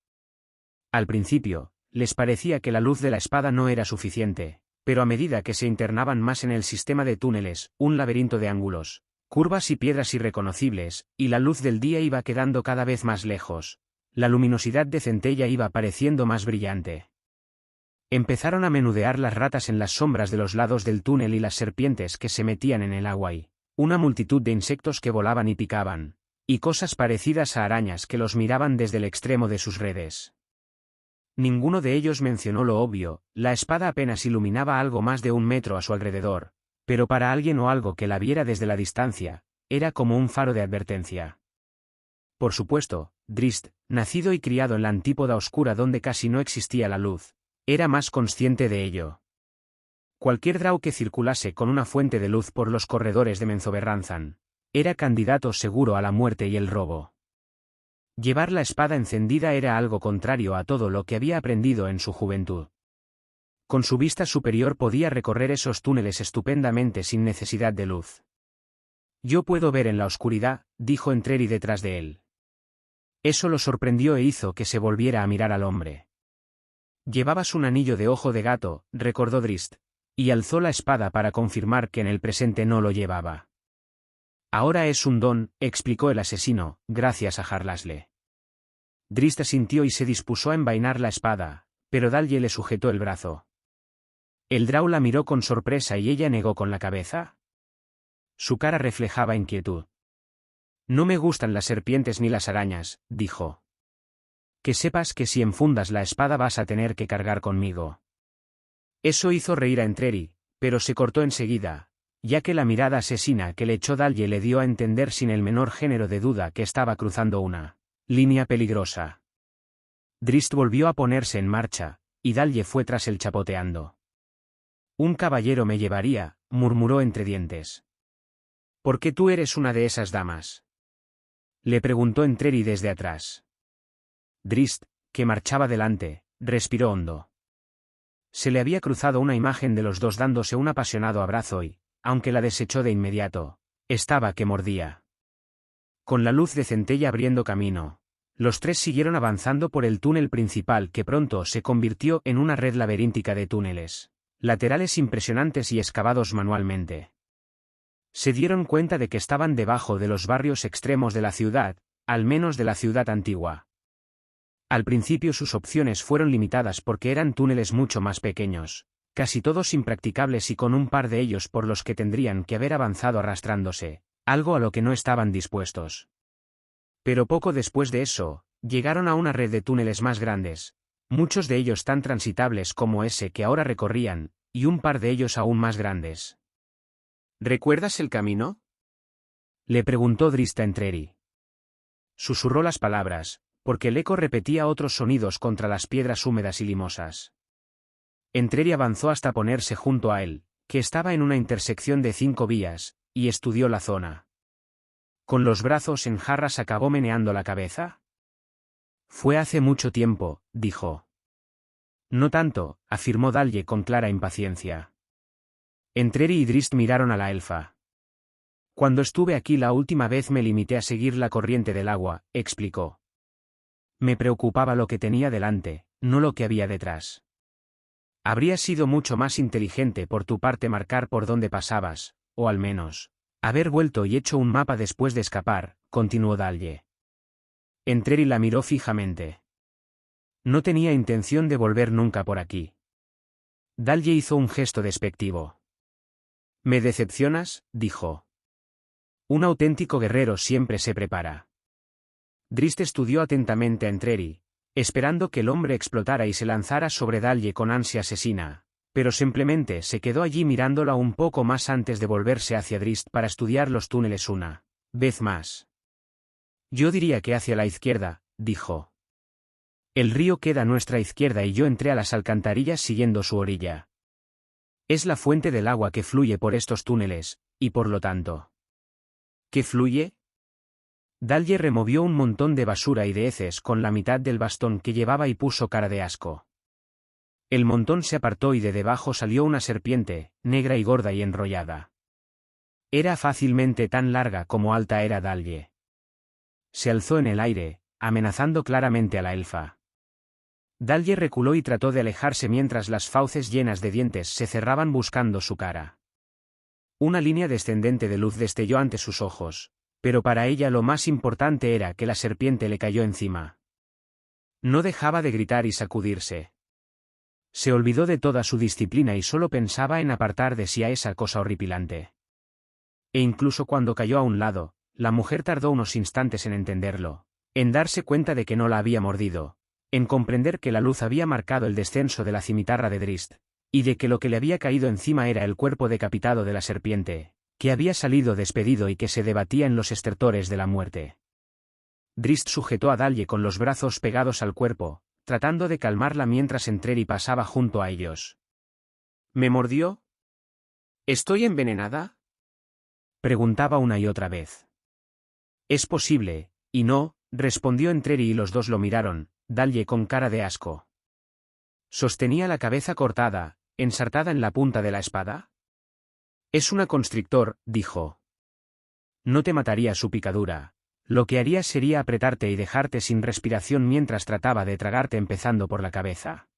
Al principio, les parecía que la luz de la espada no era suficiente, pero a medida que se internaban más en el sistema de túneles, un laberinto de ángulos, curvas y piedras irreconocibles, y la luz del día iba quedando cada vez más lejos, la luminosidad de centella iba pareciendo más brillante. Empezaron a menudear las ratas en las sombras de los lados del túnel y las serpientes que se metían en el agua y una multitud de insectos que volaban y picaban, y cosas parecidas a arañas que los miraban desde el extremo de sus redes. Ninguno de ellos mencionó lo obvio, la espada apenas iluminaba algo más de 1 metro a su alrededor, pero para alguien o algo que la viera desde la distancia, era como un faro de advertencia. Por supuesto, Drizzt, nacido y criado en la antípoda oscura donde casi no existía la luz, era más consciente de ello. Cualquier Drow que circulase con una fuente de luz por los corredores de Menzoberranzan era candidato seguro a la muerte y el robo. Llevar la espada encendida era algo contrario a todo lo que había aprendido en su juventud. Con su vista superior podía recorrer esos túneles estupendamente sin necesidad de luz. «Yo puedo ver en la oscuridad», dijo Entreri detrás de él. Eso lo sorprendió e hizo que se volviera a mirar al hombre. «Llevabas un anillo de ojo de gato», recordó Drizzt, y alzó la espada para confirmar que en el presente no lo llevaba. «Ahora es un don», explicó el asesino, gracias a Jarlasle. Drizzt asintió y se dispuso a envainar la espada, pero Dalje le sujetó el brazo. El Drow la miró con sorpresa y ella negó con la cabeza. Su cara reflejaba inquietud. «No me gustan las serpientes ni las arañas», dijo. «Que sepas que si enfundas la espada vas a tener que cargar conmigo». Eso hizo reír a Entreri, pero se cortó enseguida, ya que la mirada asesina que le echó Dalje le dio a entender sin el menor género de duda que estaba cruzando una línea peligrosa. Drizzt volvió a ponerse en marcha, y Dalje fue tras él chapoteando. «Un caballero me llevaría», murmuró entre dientes. «¿Por qué tú eres una de esas damas?», le preguntó Entreri desde atrás. Drizzt, que marchaba delante, respiró hondo. Se le había cruzado una imagen de los dos dándose un apasionado abrazo y, aunque la desechó de inmediato, estaba que mordía. Con la luz de centella abriendo camino, los tres siguieron avanzando por el túnel principal que pronto se convirtió en una red laberíntica de túneles laterales impresionantes y excavados manualmente. Se dieron cuenta de que estaban debajo de los barrios extremos de la ciudad, al menos de la ciudad antigua. Al principio sus opciones fueron limitadas porque eran túneles mucho más pequeños, casi todos impracticables y con un par de ellos por los que tendrían que haber avanzado arrastrándose, algo a lo que no estaban dispuestos. Pero poco después de eso, llegaron a una red de túneles más grandes, muchos de ellos tan transitables como ese que ahora recorrían, y un par de ellos aún más grandes. «¿Recuerdas el camino?», le preguntó Drizzt a Entreri. Susurró las palabras, porque el eco repetía otros sonidos contra las piedras húmedas y limosas. Entreri avanzó hasta ponerse junto a él, que estaba en una intersección de 5 vías, y estudió la zona. Con los brazos en jarras acabó meneando la cabeza. «Fue hace mucho tiempo», dijo. «No tanto», afirmó Dalje con clara impaciencia. Entreri y Drizzt miraron a la elfa. «Cuando estuve aquí la última vez me limité a seguir la corriente del agua», explicó. «Me preocupaba lo que tenía delante, no lo que había detrás». «Habría sido mucho más inteligente por tu parte marcar por dónde pasabas, o al menos, haber vuelto y hecho un mapa después de escapar», continuó Dalje. Entreri la miró fijamente. «No tenía intención de volver nunca por aquí». Dalje hizo un gesto despectivo. «Me decepcionas», dijo. «Un auténtico guerrero siempre se prepara». Drizzt estudió atentamente a Entreri, esperando que el hombre explotara y se lanzara sobre Dalje con ansia asesina, pero simplemente se quedó allí mirándola un poco más antes de volverse hacia Drizzt para estudiar los túneles una vez más. «Yo diría que hacia la izquierda», dijo. «El río queda a nuestra izquierda y yo entré a las alcantarillas siguiendo su orilla. Es la fuente del agua que fluye por estos túneles, y por lo tanto». «¿Qué fluye?». Dalje removió un montón de basura y de heces con la mitad del bastón que llevaba y puso cara de asco. El montón se apartó y de debajo salió una serpiente, negra y gorda y enrollada. Era fácilmente tan larga como alta era Dalje. Se alzó en el aire, amenazando claramente a la elfa. Dalje reculó y trató de alejarse mientras las fauces llenas de dientes se cerraban buscando su cara. Una línea descendente de luz destelló ante sus ojos, pero para ella lo más importante era que la serpiente le cayó encima. No dejaba de gritar y sacudirse. Se olvidó de toda su disciplina y solo pensaba en apartar de sí a esa cosa horripilante. E incluso cuando cayó a un lado, la mujer tardó unos instantes en entenderlo, en darse cuenta de que no la había mordido, en comprender que la luz había marcado el descenso de la cimitarra de Drizzt, y de que lo que le había caído encima era el cuerpo decapitado de la serpiente, que había salido despedido y que se debatía en los estertores de la muerte. Drizzt sujetó a Dalje con los brazos pegados al cuerpo, tratando de calmarla mientras Entreri pasaba junto a ellos. ¿Me mordió? ¿Estoy envenenada?, preguntaba una y otra vez. Es posible, y no, respondió Entreri y los dos lo miraron, Dalje con cara de asco. Sostenía la cabeza cortada, ensartada en la punta de la espada. Es una constrictor, dijo. No te mataría su picadura. Lo que haría sería apretarte y dejarte sin respiración mientras trataba de tragarte empezando por la cabeza.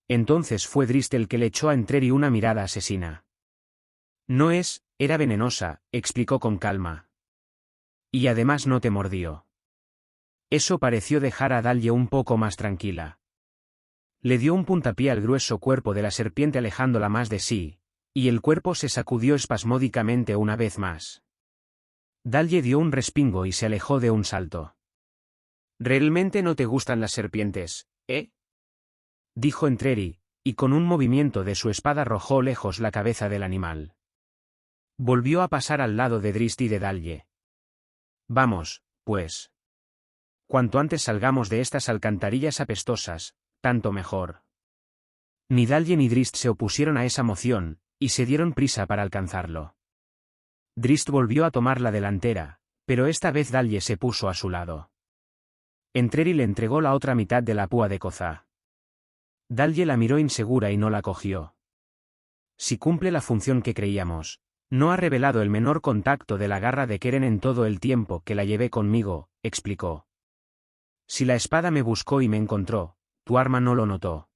Entonces fue Drizzt el que le echó a Entreri una mirada asesina. No era venenosa, explicó con calma. Y además no te mordió. Eso pareció dejar a Dalje un poco más tranquila. Le dio un puntapié al grueso cuerpo de la serpiente alejándola más de sí, y el cuerpo se sacudió espasmódicamente una vez más. Dalje dio un respingo y se alejó de un salto. ¿Realmente no te gustan las serpientes, dijo Entreri, y con un movimiento de su espada arrojó lejos la cabeza del animal. Volvió a pasar al lado de Drizzt y de Dalje. Vamos, pues. Cuanto antes salgamos de estas alcantarillas apestosas, tanto mejor. Ni Dalje ni Drizzt se opusieron a esa moción, y se dieron prisa para alcanzarlo. Drizzt volvió a tomar la delantera, pero esta vez Dalje se puso a su lado. Entreri le entregó la otra mitad de la púa de coza. Dalje la miró insegura y no la cogió. Si cumple la función que creíamos, no ha revelado el menor contacto de la garra de Keren en todo el tiempo que la llevé conmigo, explicó. Si la espada me buscó y me encontró, tu arma no lo notó.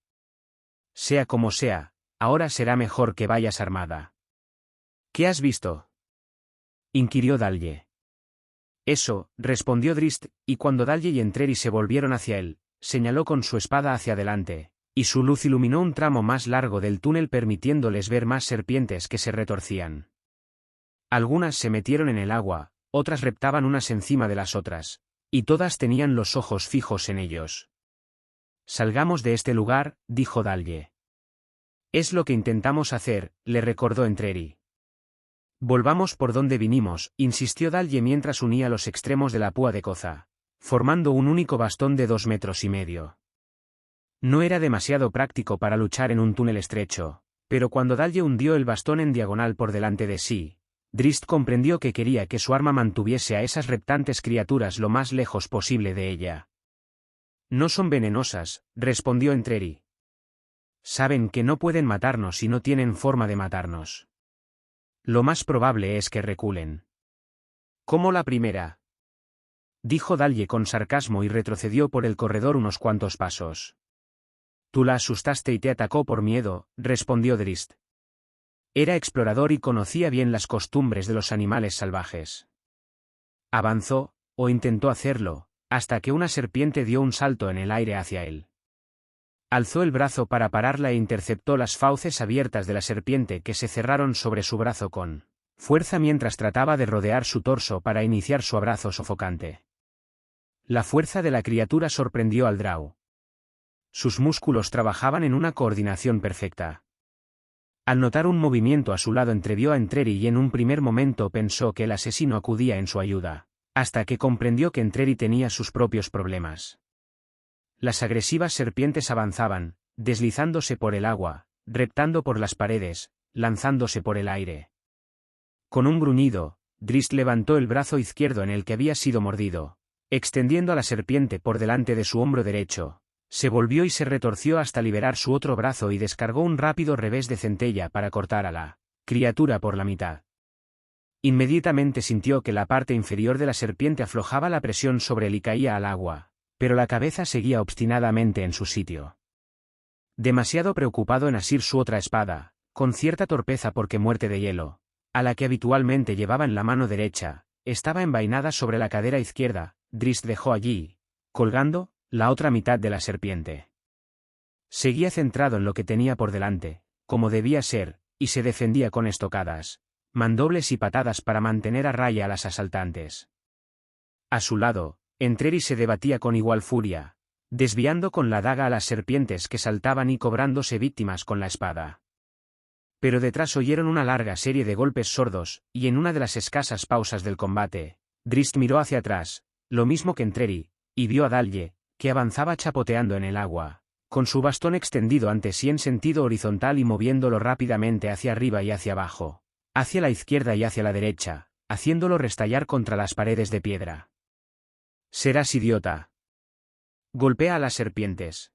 Sea como sea, ahora será mejor que vayas armada. ¿Qué has visto?, inquirió Dalje. Eso, respondió Drizzt, y cuando Dalje y Entreri se volvieron hacia él, señaló con su espada hacia adelante, y su luz iluminó un tramo más largo del túnel permitiéndoles ver más serpientes que se retorcían. Algunas se metieron en el agua, otras reptaban unas encima de las otras, y todas tenían los ojos fijos en ellos. Salgamos de este lugar, dijo Dalje. Es lo que intentamos hacer, le recordó Entreri. Volvamos por donde vinimos, insistió Dalje mientras unía los extremos de la púa de coza, formando un único bastón de 2,5 metros. No era demasiado práctico para luchar en un túnel estrecho, pero cuando Dalje hundió el bastón en diagonal por delante de sí, Drizzt comprendió que quería que su arma mantuviese a esas reptantes criaturas lo más lejos posible de ella. No son venenosas, respondió Entreri. Saben que no pueden matarnos y no tienen forma de matarnos. Lo más probable es que reculen. Como la primera, dijo Dalje con sarcasmo y retrocedió por el corredor unos cuantos pasos. Tú la asustaste y te atacó por miedo, respondió Drizzt. Era explorador y conocía bien las costumbres de los animales salvajes. Avanzó, o intentó hacerlo, hasta que una serpiente dio un salto en el aire hacia él. Alzó el brazo para pararla e interceptó las fauces abiertas de la serpiente que se cerraron sobre su brazo con fuerza mientras trataba de rodear su torso para iniciar su abrazo sofocante. La fuerza de la criatura sorprendió al Drow. Sus músculos trabajaban en una coordinación perfecta. Al notar un movimiento a su lado entrevió a Entreri y en un primer momento pensó que el asesino acudía en su ayuda, hasta que comprendió que Entreri tenía sus propios problemas. Las agresivas serpientes avanzaban, deslizándose por el agua, reptando por las paredes, lanzándose por el aire. Con un gruñido, Drizzt levantó el brazo izquierdo en el que había sido mordido, extendiendo a la serpiente por delante de su hombro derecho, se volvió y se retorció hasta liberar su otro brazo y descargó un rápido revés de centella para cortar a la criatura por la mitad. Inmediatamente sintió que la parte inferior de la serpiente aflojaba la presión sobre él y caía al agua, pero la cabeza seguía obstinadamente en su sitio. Demasiado preocupado en asir su otra espada, con cierta torpeza porque muerte de hielo, a la que habitualmente llevaba en la mano derecha, estaba envainada sobre la cadera izquierda, Drizzt dejó allí, colgando, la otra mitad de la serpiente. Seguía centrado en lo que tenía por delante, como debía ser, y se defendía con estocadas, mandobles y patadas para mantener a raya a las asaltantes. A su lado, Entreri se debatía con igual furia, desviando con la daga a las serpientes que saltaban y cobrándose víctimas con la espada. Pero detrás oyeron una larga serie de golpes sordos, y en una de las escasas pausas del combate, Drizzt miró hacia atrás, lo mismo que Entreri, y vio a Dalje, que avanzaba chapoteando en el agua, con su bastón extendido ante sí en sentido horizontal y moviéndolo rápidamente hacia arriba y hacia abajo, hacia la izquierda y hacia la derecha, haciéndolo restallar contra las paredes de piedra. «Serás idiota. Golpea a las serpientes»,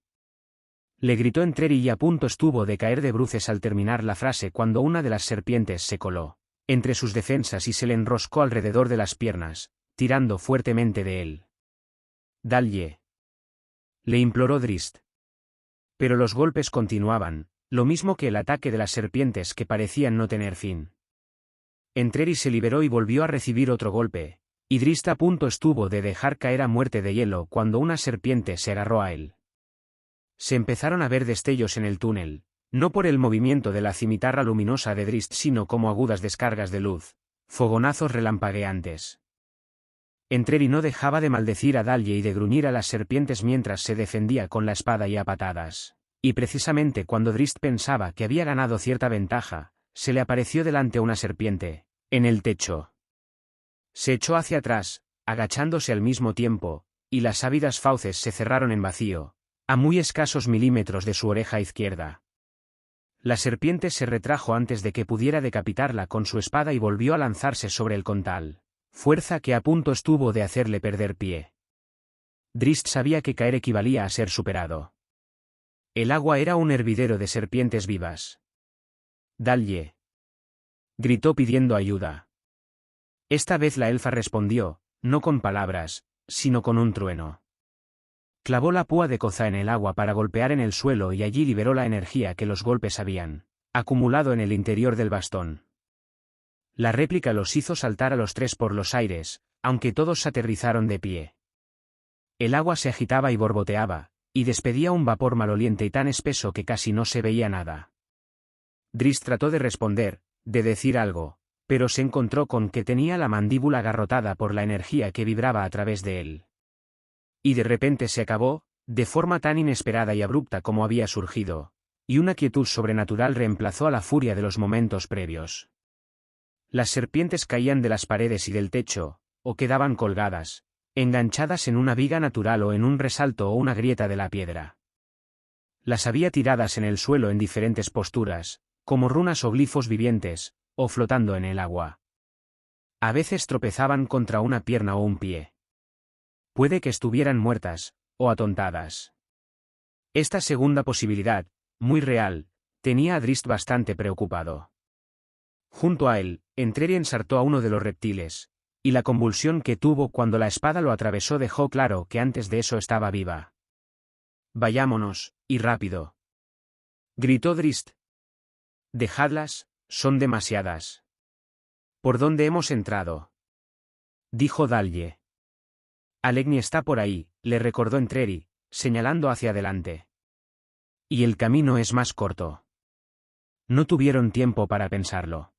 le gritó Entreri y a punto estuvo de caer de bruces al terminar la frase cuando una de las serpientes se coló entre sus defensas y se le enroscó alrededor de las piernas, tirando fuertemente de él. «Dalje», le imploró Drizzt. Pero los golpes continuaban, lo mismo que el ataque de las serpientes que parecían no tener fin. Entreri se liberó y volvió a recibir otro golpe, y Drizzt a punto estuvo de dejar caer a muerte de hielo cuando una serpiente se agarró a él. Se empezaron a ver destellos en el túnel, no por el movimiento de la cimitarra luminosa de Drizzt sino como agudas descargas de luz, fogonazos relampagueantes. Entreri no dejaba de maldecir a Dalje y de gruñir a las serpientes mientras se defendía con la espada y a patadas, y precisamente cuando Drizzt pensaba que había ganado cierta ventaja, se le apareció delante una serpiente, en el techo. Se echó hacia atrás, agachándose al mismo tiempo, y las ávidas fauces se cerraron en vacío, a muy escasos milímetros de su oreja izquierda. La serpiente se retrajo antes de que pudiera decapitarla con su espada y volvió a lanzarse sobre él con tal fuerza que a punto estuvo de hacerle perder pie. Drizzt sabía que caer equivalía a ser superado. El agua era un hervidero de serpientes vivas. «Dalje», gritó pidiendo ayuda. Esta vez la elfa respondió, no con palabras, sino con un trueno. Clavó la púa de coza en el agua para golpear en el suelo y allí liberó la energía que los golpes habían acumulado en el interior del bastón. La réplica los hizo saltar a los tres por los aires, aunque todos se aterrizaron de pie. El agua se agitaba y borboteaba, y despedía un vapor maloliente y tan espeso que casi no se veía nada. Drizzt trató de responder, de decir algo, pero se encontró con que tenía la mandíbula agarrotada por la energía que vibraba a través de él. Y de repente se acabó, de forma tan inesperada y abrupta como había surgido, y una quietud sobrenatural reemplazó a la furia de los momentos previos. Las serpientes caían de las paredes y del techo, o quedaban colgadas, enganchadas en una viga natural o en un resalto o una grieta de la piedra. Las había tiradas en el suelo en diferentes posturas, como runas o glifos vivientes, o flotando en el agua. A veces tropezaban contra una pierna o un pie. Puede que estuvieran muertas, o atontadas. Esta segunda posibilidad, muy real, tenía a Drizzt bastante preocupado. Junto a él, Entreri ensartó a uno de los reptiles, y la convulsión que tuvo cuando la espada lo atravesó dejó claro que antes de eso estaba viva. «Vayámonos, y rápido», gritó Drizzt. «Dejadlas, son demasiadas». «¿Por dónde hemos entrado?», dijo Dalje. «Alegni está por ahí», le recordó Entreri, señalando hacia adelante. «Y el camino es más corto». No tuvieron tiempo para pensarlo.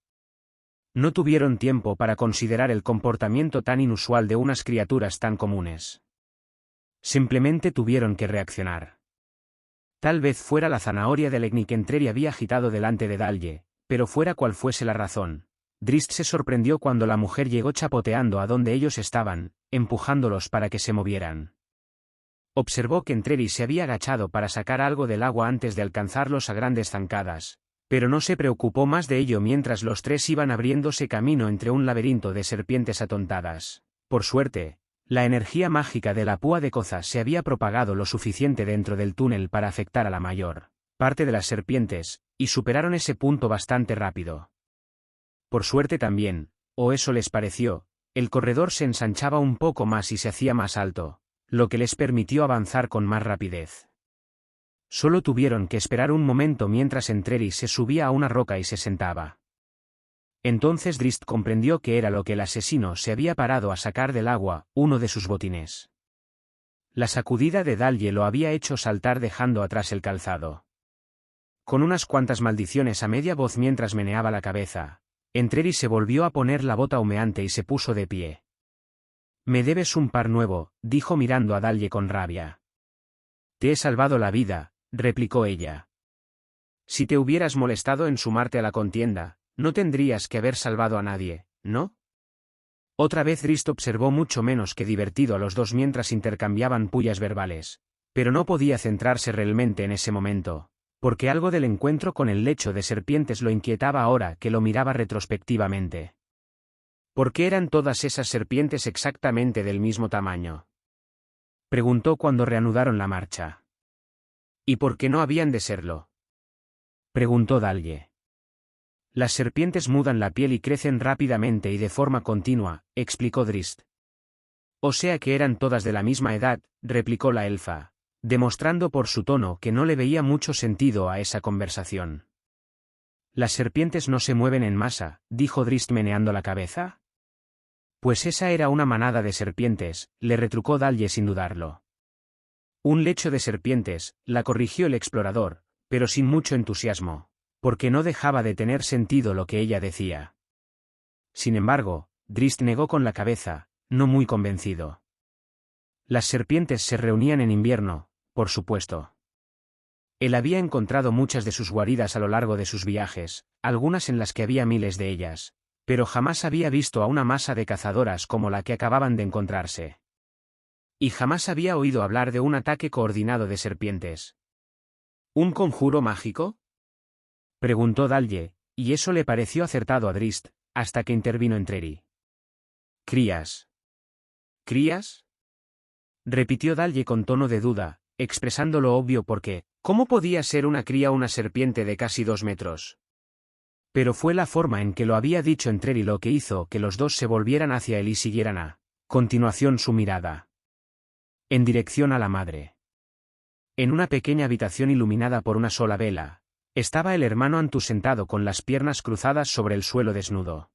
No tuvieron tiempo para considerar el comportamiento tan inusual de unas criaturas tan comunes. Simplemente tuvieron que reaccionar. Tal vez fuera la zanahoria de Alegni que Entreri había agitado delante de Dalje, pero fuera cual fuese la razón, Drizzt se sorprendió cuando la mujer llegó chapoteando a donde ellos estaban, empujándolos para que se movieran. Observó que Entreri se había agachado para sacar algo del agua antes de alcanzarlos a grandes zancadas, pero no se preocupó más de ello mientras los tres iban abriéndose camino entre un laberinto de serpientes atontadas. Por suerte, la energía mágica de la púa de coza se había propagado lo suficiente dentro del túnel para afectar a la mayor parte de las serpientes, y superaron ese punto bastante rápido. Por suerte también, o eso les pareció, el corredor se ensanchaba un poco más y se hacía más alto, lo que les permitió avanzar con más rapidez. Solo tuvieron que esperar un momento mientras Entreri se subía a una roca y se sentaba. Entonces Drizzt comprendió que era lo que el asesino se había parado a sacar del agua, uno de sus botines. La sacudida de Dalje lo había hecho saltar dejando atrás el calzado. Con unas cuantas maldiciones a media voz mientras meneaba la cabeza, Entreri se volvió a poner la bota humeante y se puso de pie. «Me debes un par nuevo», dijo mirando a Dalje con rabia. Te he salvado la vida, replicó ella. Si te hubieras molestado en sumarte a la contienda, no tendrías que haber salvado a nadie, ¿no? Otra vez Drist observó mucho menos que divertido a los dos mientras intercambiaban pullas verbales, pero no podía centrarse realmente en ese momento, porque algo del encuentro con el lecho de serpientes lo inquietaba ahora que lo miraba retrospectivamente. ¿Por qué eran todas esas serpientes exactamente del mismo tamaño? Preguntó cuando reanudaron la marcha. ¿Y por qué no habían de serlo? Preguntó Dalje. Las serpientes mudan la piel y crecen rápidamente y de forma continua, explicó Drist. O sea que eran todas de la misma edad, replicó la elfa, demostrando por su tono que no le veía mucho sentido a esa conversación. Las serpientes no se mueven en masa, dijo Drist meneando la cabeza. Pues esa era una manada de serpientes, le retrucó Dalje sin dudarlo. Un lecho de serpientes, la corrigió el explorador, pero sin mucho entusiasmo, porque no dejaba de tener sentido lo que ella decía. Sin embargo, Drist negó con la cabeza, no muy convencido. Las serpientes se reunían en invierno, por supuesto. Él había encontrado muchas de sus guaridas a lo largo de sus viajes, algunas en las que había miles de ellas, pero jamás había visto a una masa de cazadoras como la que acababan de encontrarse. Y jamás había oído hablar de un ataque coordinado de serpientes. ¿Un conjuro mágico?, preguntó Dalje, y eso le pareció acertado a Drist, hasta que intervino Entreri. ¿Crías? ¿Crías?, repitió Dalje con tono de duda, expresando lo obvio porque, ¿cómo podía ser una cría una serpiente de casi 2 metros? Pero fue la forma en que lo había dicho Entreri lo que hizo que los dos se volvieran hacia él y siguieran a continuación su mirada. En dirección a la madre. En una pequeña habitación iluminada por una sola vela, estaba el hermano Antus sentado con las piernas cruzadas sobre el suelo desnudo.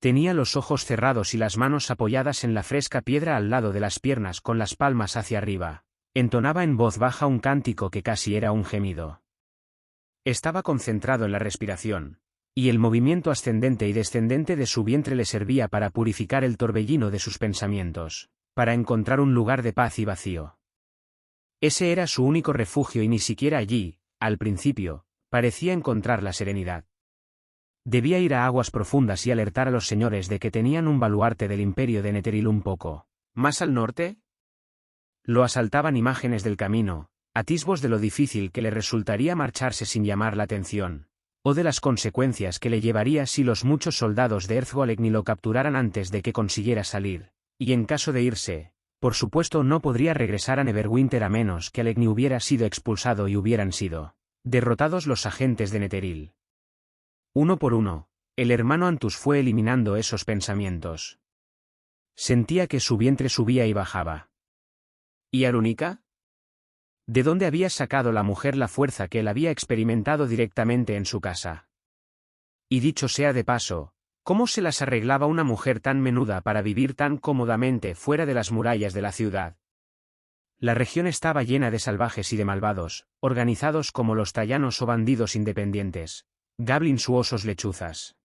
Tenía los ojos cerrados y las manos apoyadas en la fresca piedra al lado de las piernas con las palmas hacia arriba. Entonaba en voz baja un cántico que casi era un gemido. Estaba concentrado en la respiración, y el movimiento ascendente y descendente de su vientre le servía para purificar el torbellino de sus pensamientos, para encontrar un lugar de paz y vacío. Ese era su único refugio y ni siquiera allí, al principio, parecía encontrar la serenidad. Debía ir a aguas profundas y alertar a los señores de que tenían un baluarte del imperio de Netheril un poco más al norte. Lo asaltaban imágenes del camino, atisbos de lo difícil que le resultaría marcharse sin llamar la atención, o de las consecuencias que le llevaría si los muchos soldados de Erzgolegni lo capturaran antes de que consiguiera salir, y en caso de irse, por supuesto no podría regresar a Neverwinter a menos que Alegni hubiera sido expulsado y hubieran sido derrotados los agentes de Netheril. Uno por uno, el hermano Antus fue eliminando esos pensamientos. Sentía que su vientre subía y bajaba. ¿Y Arunika? ¿De dónde había sacado la mujer la fuerza que él había experimentado directamente en su casa? Y dicho sea de paso, ¿cómo se las arreglaba una mujer tan menuda para vivir tan cómodamente fuera de las murallas de la ciudad? La región estaba llena de salvajes y de malvados, organizados como los tallanos o bandidos independientes, goblins u osos lechuzas.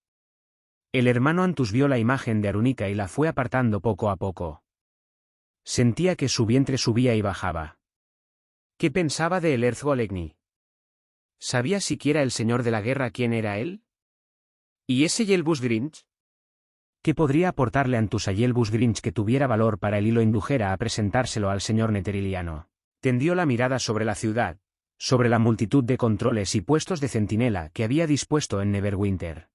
El hermano Antus vio la imagen de Arunika y la fue apartando poco a poco. Sentía que su vientre subía y bajaba. ¿Qué pensaba de el Erzgolegni? ¿Sabía siquiera el señor de la guerra quién era él? ¿Y ese Yelbus Grinch? ¿Qué podría aportarle Antus a Yelbus Grinch que tuviera valor para él y lo indujera a presentárselo al señor neteriliano? Tendió la mirada sobre la ciudad, sobre la multitud de controles y puestos de centinela que había dispuesto en Neverwinter.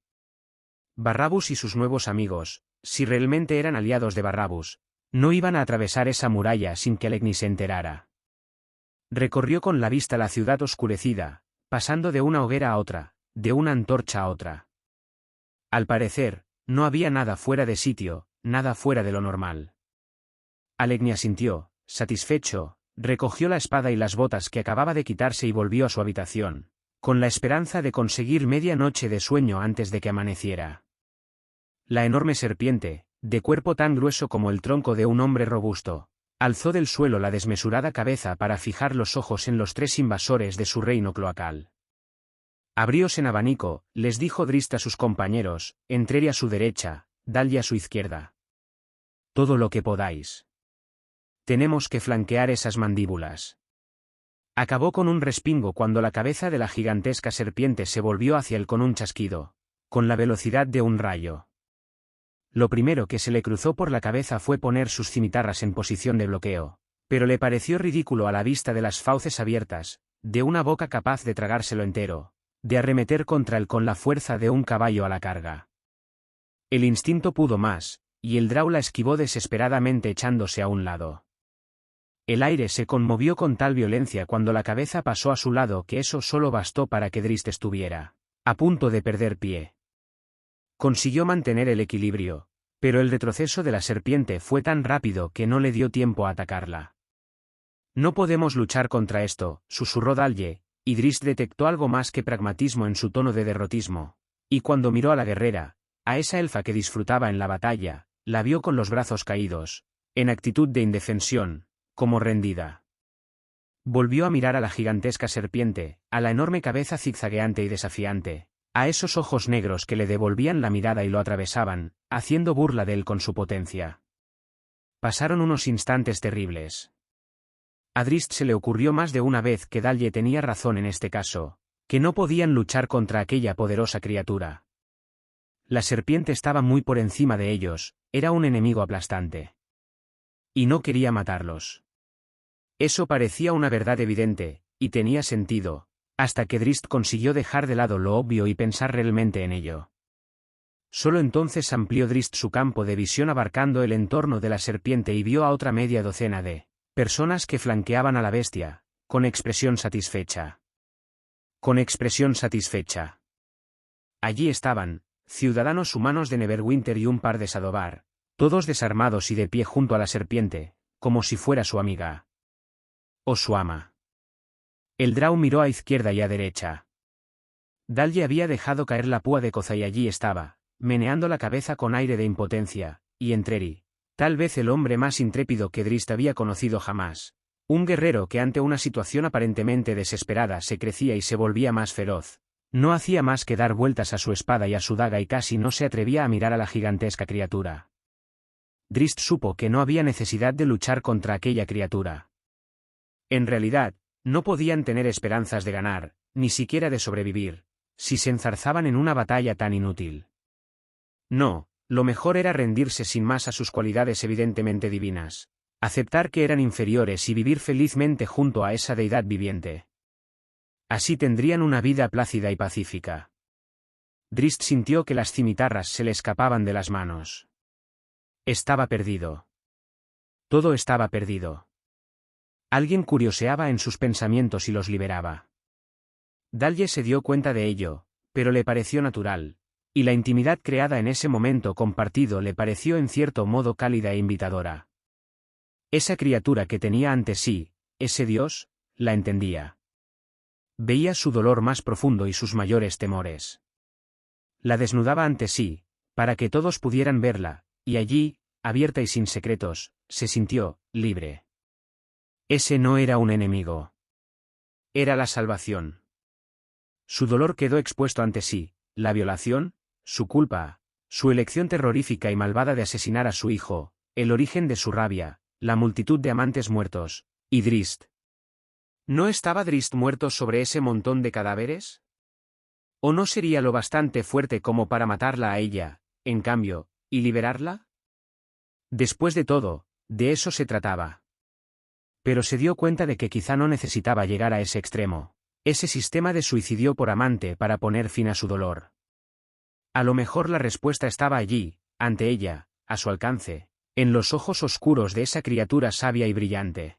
Barrabus y sus nuevos amigos, si realmente eran aliados de Barrabus, no iban a atravesar esa muralla sin que Alegni se enterara. Recorrió con la vista la ciudad oscurecida, pasando de una hoguera a otra, de una antorcha a otra. Al parecer, no había nada fuera de sitio, nada fuera de lo normal. Alegni asintió, satisfecho, recogió la espada y las botas que acababa de quitarse y volvió a su habitación, con la esperanza de conseguir media noche de sueño antes de que amaneciera. La enorme serpiente, de cuerpo tan grueso como el tronco de un hombre robusto, alzó del suelo la desmesurada cabeza para fijar los ojos en los 3 invasores de su reino cloacal. Abríos en abanico, les dijo Drist a sus compañeros, Entreri a su derecha, Dalje a su izquierda. Todo lo que podáis. Tenemos que flanquear esas mandíbulas. Acabó con un respingo cuando la cabeza de la gigantesca serpiente se volvió hacia él con un chasquido, con la velocidad de un rayo. Lo primero que se le cruzó por la cabeza fue poner sus cimitarras en posición de bloqueo, pero le pareció ridículo a la vista de las fauces abiertas, de una boca capaz de tragárselo entero, de arremeter contra él con la fuerza de un caballo a la carga. El instinto pudo más, y el Drow la esquivó desesperadamente echándose a un lado. El aire se conmovió con tal violencia cuando la cabeza pasó a su lado que eso solo bastó para que Drizzt estuviera a punto de perder pie. Consiguió mantener el equilibrio, pero el retroceso de la serpiente fue tan rápido que no le dio tiempo a atacarla. No podemos luchar contra esto, susurró Dalje, y Drizzt detectó algo más que pragmatismo en su tono de derrotismo, y cuando miró a la guerrera, a esa elfa que disfrutaba en la batalla, la vio con los brazos caídos, en actitud de indefensión, como rendida. Volvió a mirar a la gigantesca serpiente, a la enorme cabeza zigzagueante y desafiante, a esos ojos negros que le devolvían la mirada y lo atravesaban, haciendo burla de él con su potencia. Pasaron unos instantes terribles. A Drizzt se le ocurrió más de una vez que Dalje tenía razón en este caso, que no podían luchar contra aquella poderosa criatura. La serpiente estaba muy por encima de ellos, era un enemigo aplastante. Y no quería matarlos. Eso parecía una verdad evidente, y tenía sentido, hasta que Drizzt consiguió dejar de lado lo obvio y pensar realmente en ello. Solo entonces amplió Drizzt su campo de visión abarcando el entorno de la serpiente y vio a otra media docena de personas que flanqueaban a la bestia, con expresión satisfecha. Con expresión satisfecha. Allí estaban, ciudadanos humanos de Neverwinter y un par de Sadobar, todos desarmados y de pie junto a la serpiente, como si fuera su amiga. O su ama. El Drow miró a izquierda y a derecha. Dalje había dejado caer la púa de Koza y allí estaba, meneando la cabeza con aire de impotencia, y Entreri, tal vez el hombre más intrépido que Drizzt había conocido jamás, un guerrero que ante una situación aparentemente desesperada se crecía y se volvía más feroz, no hacía más que dar vueltas a su espada y a su daga y casi no se atrevía a mirar a la gigantesca criatura. Drizzt supo que no había necesidad de luchar contra aquella criatura. En realidad, no podían tener esperanzas de ganar, ni siquiera de sobrevivir, si se enzarzaban en una batalla tan inútil. No, lo mejor era rendirse sin más a sus cualidades evidentemente divinas, aceptar que eran inferiores y vivir felizmente junto a esa deidad viviente. Así tendrían una vida plácida y pacífica. Drizzt sintió que las cimitarras se le escapaban de las manos. Estaba perdido. Todo estaba perdido. Alguien curioseaba en sus pensamientos y los liberaba. Dalje se dio cuenta de ello, pero le pareció natural, y la intimidad creada en ese momento compartido le pareció en cierto modo cálida e invitadora. Esa criatura que tenía ante sí, ese dios, la entendía. Veía su dolor más profundo y sus mayores temores. La desnudaba ante sí, para que todos pudieran verla, y allí, abierta y sin secretos, se sintió libre. Ese no era un enemigo. Era la salvación. Su dolor quedó expuesto ante sí, la violación, su culpa, su elección terrorífica y malvada de asesinar a su hijo, el origen de su rabia, la multitud de amantes muertos, y Drizzt. ¿No estaba Drizzt muerto sobre ese montón de cadáveres? ¿O no sería lo bastante fuerte como para matarla a ella, en cambio, y liberarla? Después de todo, de eso se trataba. Pero se dio cuenta de que quizá no necesitaba llegar a ese extremo, ese sistema de suicidio por amante para poner fin a su dolor. A lo mejor la respuesta estaba allí, ante ella, a su alcance, en los ojos oscuros de esa criatura sabia y brillante.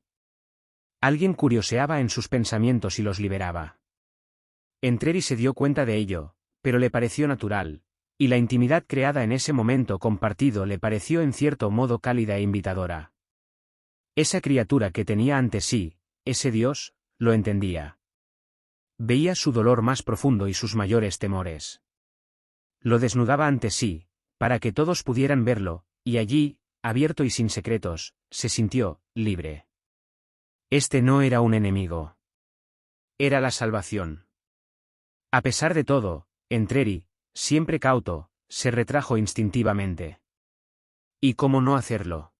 Alguien curioseaba en sus pensamientos y los liberaba. Entreri se dio cuenta de ello, pero le pareció natural, y la intimidad creada en ese momento compartido le pareció en cierto modo cálida e invitadora. Esa criatura que tenía ante sí, ese dios, lo entendía. Veía su dolor más profundo y sus mayores temores. Lo desnudaba ante sí, para que todos pudieran verlo, y allí, abierto y sin secretos, se sintió libre. Este no era un enemigo. Era la salvación. A pesar de todo, Entreri, siempre cauto, se retrajo instintivamente. ¿Y cómo no hacerlo?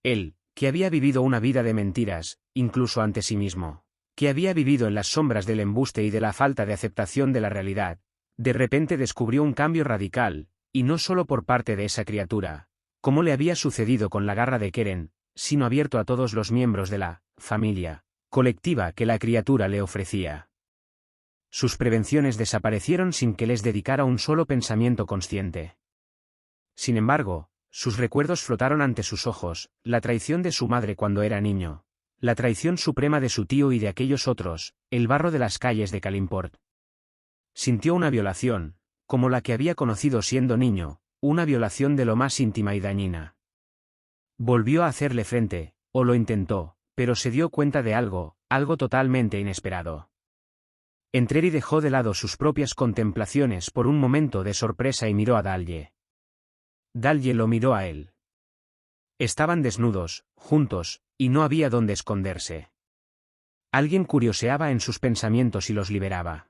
Él, que había vivido una vida de mentiras, incluso ante sí mismo, que había vivido en las sombras del embuste y de la falta de aceptación de la realidad, de repente descubrió un cambio radical, y no solo por parte de esa criatura, como le había sucedido con la garra de Keren, sino abierto a todos los miembros de la familia colectiva que la criatura le ofrecía. Sus prevenciones desaparecieron sin que les dedicara un solo pensamiento consciente. Sin embargo, sus recuerdos flotaron ante sus ojos, la traición de su madre cuando era niño, la traición suprema de su tío y de aquellos otros, el barro de las calles de Kalimport. Sintió una violación, como la que había conocido siendo niño, una violación de lo más íntima y dañina. Volvió a hacerle frente, o lo intentó, pero se dio cuenta de algo totalmente inesperado. Entreri dejó de lado sus propias contemplaciones por un momento de sorpresa y miró a Dalje. Dalje lo miró a él. Estaban desnudos, juntos, y no había dónde esconderse. Alguien curioseaba en sus pensamientos y los liberaba.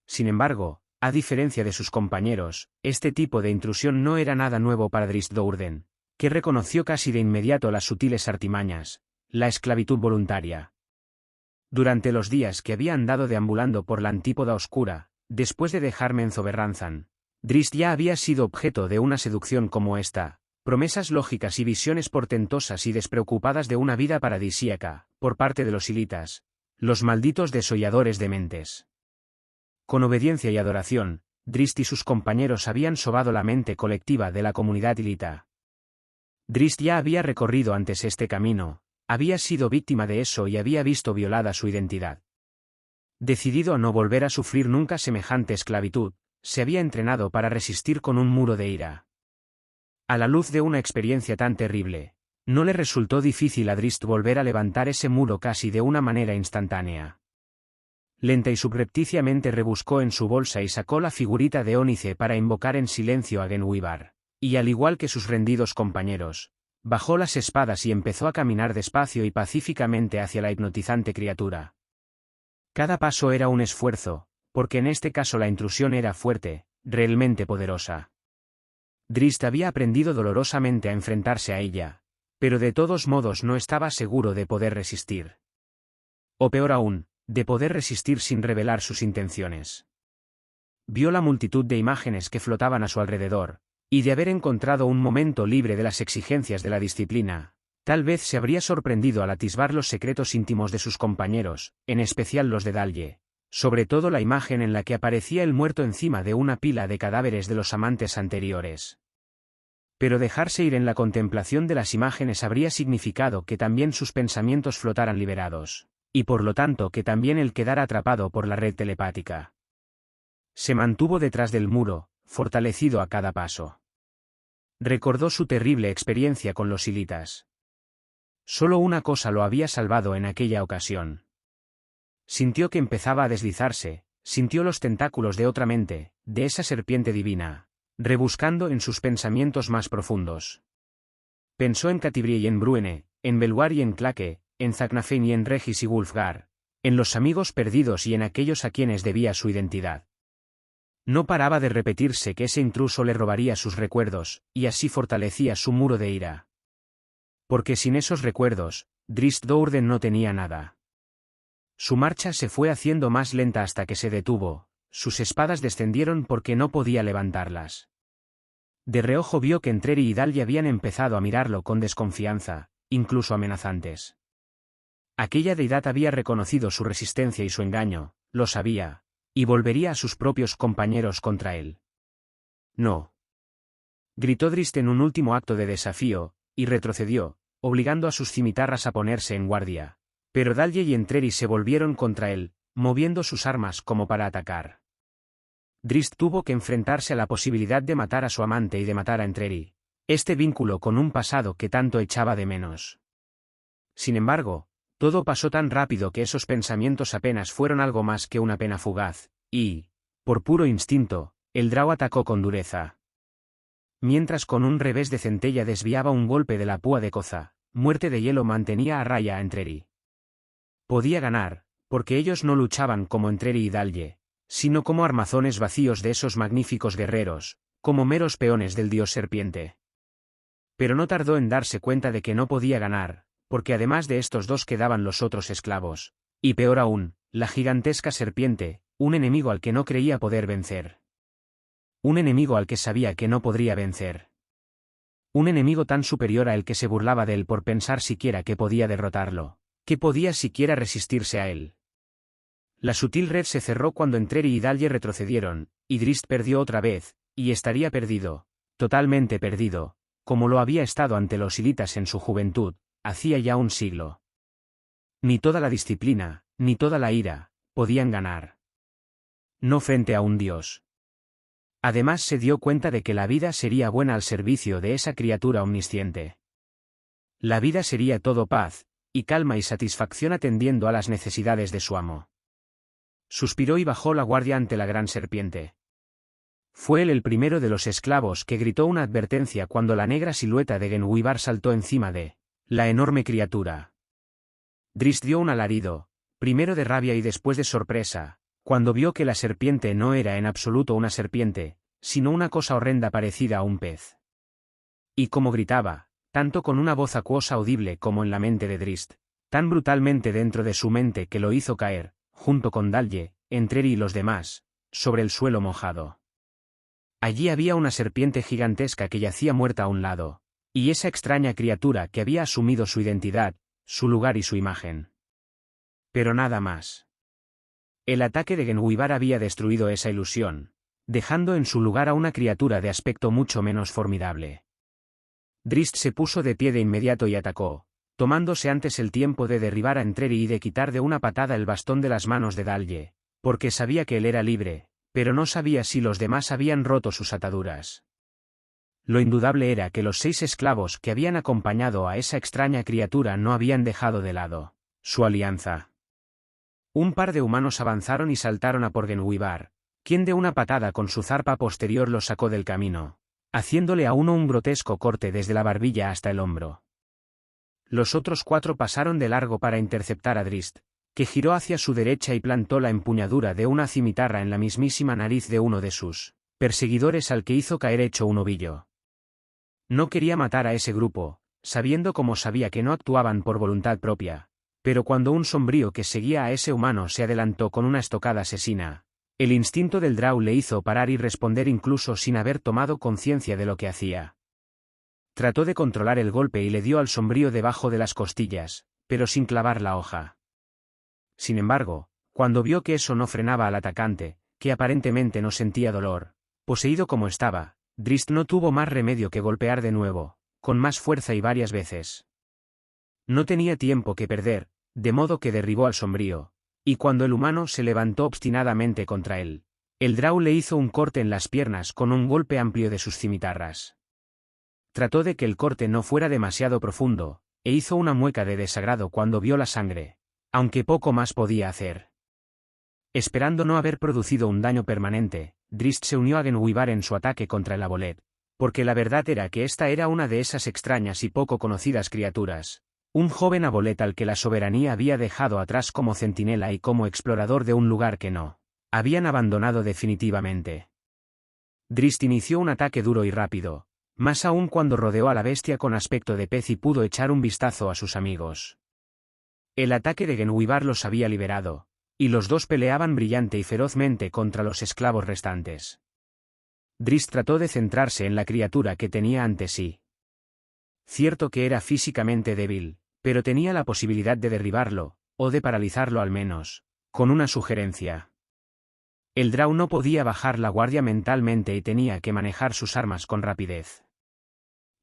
Sin embargo, a diferencia de sus compañeros, este tipo de intrusión no era nada nuevo para Drizzt Do'Urden, que reconoció casi de inmediato las sutiles artimañas, la esclavitud voluntaria. Durante los días que había andado deambulando por la antípoda oscura, después de dejar Menzoberranzan, Drizzt ya había sido objeto de una seducción como esta, promesas lógicas y visiones portentosas y despreocupadas de una vida paradisíaca, por parte de los Ilitas, los malditos desolladores de mentes. Con obediencia y adoración, Drizzt y sus compañeros habían sobado la mente colectiva de la comunidad Ilita. Drizzt ya había recorrido antes este camino, había sido víctima de eso y había visto violada su identidad. Decidido a no volver a sufrir nunca semejante esclavitud, se había entrenado para resistir con un muro de ira. A la luz de una experiencia tan terrible, no le resultó difícil a Drizzt volver a levantar ese muro casi de una manera instantánea. Lenta y subrepticiamente rebuscó en su bolsa y sacó la figurita de ónice para invocar en silencio a Genwibar, y al igual que sus rendidos compañeros, bajó las espadas y empezó a caminar despacio y pacíficamente hacia la hipnotizante criatura. Cada paso era un esfuerzo, porque en este caso la intrusión era fuerte, realmente poderosa. Drizzt había aprendido dolorosamente a enfrentarse a ella, pero de todos modos no estaba seguro de poder resistir. O peor aún, de poder resistir sin revelar sus intenciones. Vio la multitud de imágenes que flotaban a su alrededor, y de haber encontrado un momento libre de las exigencias de la disciplina, tal vez se habría sorprendido al atisbar los secretos íntimos de sus compañeros, en especial los de Dalje, sobre todo la imagen en la que aparecía el muerto encima de una pila de cadáveres de los amantes anteriores. Pero dejarse ir en la contemplación de las imágenes habría significado que también sus pensamientos flotaran liberados, y por lo tanto que también él quedara atrapado por la red telepática. Se mantuvo detrás del muro, fortalecido a cada paso. Recordó su terrible experiencia con los Ilitas. Solo una cosa lo había salvado en aquella ocasión. Sintió que empezaba a deslizarse, sintió los tentáculos de otra mente, de esa serpiente divina, rebuscando en sus pensamientos más profundos. Pensó en Catibrie y en Bruene, en Belwar y en Clake, en Zacnafein y en Regis y Wulfgar, en los amigos perdidos y en aquellos a quienes debía su identidad. No paraba de repetirse que ese intruso le robaría sus recuerdos, y así fortalecía su muro de ira. Porque sin esos recuerdos, Drizzt Do'Urden no tenía nada. Su marcha se fue haciendo más lenta hasta que se detuvo, sus espadas descendieron porque no podía levantarlas. De reojo vio que Entreri y Dalje habían empezado a mirarlo con desconfianza, incluso amenazantes. Aquella deidad había reconocido su resistencia y su engaño, lo sabía, y volvería a sus propios compañeros contra él. No. Gritó Drizzt en un último acto de desafío, y retrocedió, obligando a sus cimitarras a ponerse en guardia. Pero Dalje y Entreri se volvieron contra él, moviendo sus armas como para atacar. Drizzt tuvo que enfrentarse a la posibilidad de matar a su amante y de matar a Entreri, este vínculo con un pasado que tanto echaba de menos. Sin embargo, todo pasó tan rápido que esos pensamientos apenas fueron algo más que una pena fugaz, y, por puro instinto, el Drow atacó con dureza. Mientras con un revés de centella desviaba un golpe de la púa de Koza, Muerte de Hielo mantenía a raya a Entreri. Podía ganar, porque ellos no luchaban como Entreri y Dalje, sino como armazones vacíos de esos magníficos guerreros, como meros peones del dios serpiente. Pero no tardó en darse cuenta de que no podía ganar, porque además de estos dos quedaban los otros esclavos, Y peor aún, la gigantesca serpiente, un enemigo al que no creía poder vencer. Un enemigo al que sabía que no podría vencer. Un enemigo tan superior a él que se burlaba de él por pensar siquiera que podía derrotarlo, que podía siquiera resistirse a él. La sutil red se cerró cuando Entreri y Dalje retrocedieron, y Drizzt perdió otra vez, y estaría perdido, totalmente perdido, como lo había estado ante los Ilitas en su juventud, hacía ya un siglo. Ni toda la disciplina, ni toda la ira, podían ganar. No frente a un dios. Además se dio cuenta de que la vida sería buena al servicio de esa criatura omnisciente. La vida sería todo paz, y calma y satisfacción atendiendo a las necesidades de su amo. Suspiró y bajó la guardia ante la gran serpiente. Fue él el primero de los esclavos que gritó una advertencia cuando la negra silueta de Genwibar saltó encima de la enorme criatura. Drizzt dio un alarido, primero de rabia y después de sorpresa, cuando vio que la serpiente no era en absoluto una serpiente, sino una cosa horrenda parecida a un pez. Y como gritaba, tanto con una voz acuosa audible como en la mente de Drizzt, tan brutalmente dentro de su mente que lo hizo caer, junto con Dalje, Entreri y los demás, sobre el suelo mojado. Allí había una serpiente gigantesca que yacía muerta a un lado, y esa extraña criatura que había asumido su identidad, su lugar y su imagen. Pero nada más. El ataque de Genwibar había destruido esa ilusión, dejando en su lugar a una criatura de aspecto mucho menos formidable. Drizzt se puso de pie de inmediato y atacó, tomándose antes el tiempo de derribar a Entreri y de quitar de una patada el bastón de las manos de Dalje, porque sabía que él era libre, pero no sabía si los demás habían roto sus ataduras. Lo indudable era que los 6 esclavos que habían acompañado a esa extraña criatura no habían dejado de lado su alianza. Un par de humanos avanzaron y saltaron a por Genwibar, quien de una patada con su zarpa posterior lo sacó del camino, haciéndole a uno un grotesco corte desde la barbilla hasta el hombro. Los otros 4 pasaron de largo para interceptar a Drizzt, que giró hacia su derecha y plantó la empuñadura de una cimitarra en la mismísima nariz de uno de sus perseguidores al que hizo caer hecho un ovillo. No quería matar a ese grupo, sabiendo como sabía que no actuaban por voluntad propia, pero cuando un sombrío que seguía a ese humano se adelantó con una estocada asesina, el instinto del Drow le hizo parar y responder incluso sin haber tomado conciencia de lo que hacía. Trató de controlar el golpe y le dio al sombrío debajo de las costillas, pero sin clavar la hoja. Sin embargo, cuando vio que eso no frenaba al atacante, que aparentemente no sentía dolor, poseído como estaba, Drizzt no tuvo más remedio que golpear de nuevo, con más fuerza y varias veces. No tenía tiempo que perder, de modo que derribó al sombrío, y cuando el humano se levantó obstinadamente contra él, el Drow le hizo un corte en las piernas con un golpe amplio de sus cimitarras. Trató de que el corte no fuera demasiado profundo, e hizo una mueca de desagrado cuando vio la sangre, aunque poco más podía hacer. Esperando no haber producido un daño permanente, Drizzt se unió a Genwibar en su ataque contra el Abolet, porque la verdad era que esta era una de esas extrañas y poco conocidas criaturas, un joven Abolet al que la soberanía había dejado atrás como centinela y como explorador de un lugar que no habían abandonado definitivamente. Drizzt inició un ataque duro y rápido, más aún cuando rodeó a la bestia con aspecto de pez y pudo echar un vistazo a sus amigos. El ataque de Genwibar los había liberado, y los 2 peleaban brillante y ferozmente contra los esclavos restantes. Drizzt trató de centrarse en la criatura que tenía ante sí. Cierto que era físicamente débil, pero tenía la posibilidad de derribarlo, o de paralizarlo al menos, con una sugerencia. El Drow no podía bajar la guardia mentalmente y tenía que manejar sus armas con rapidez.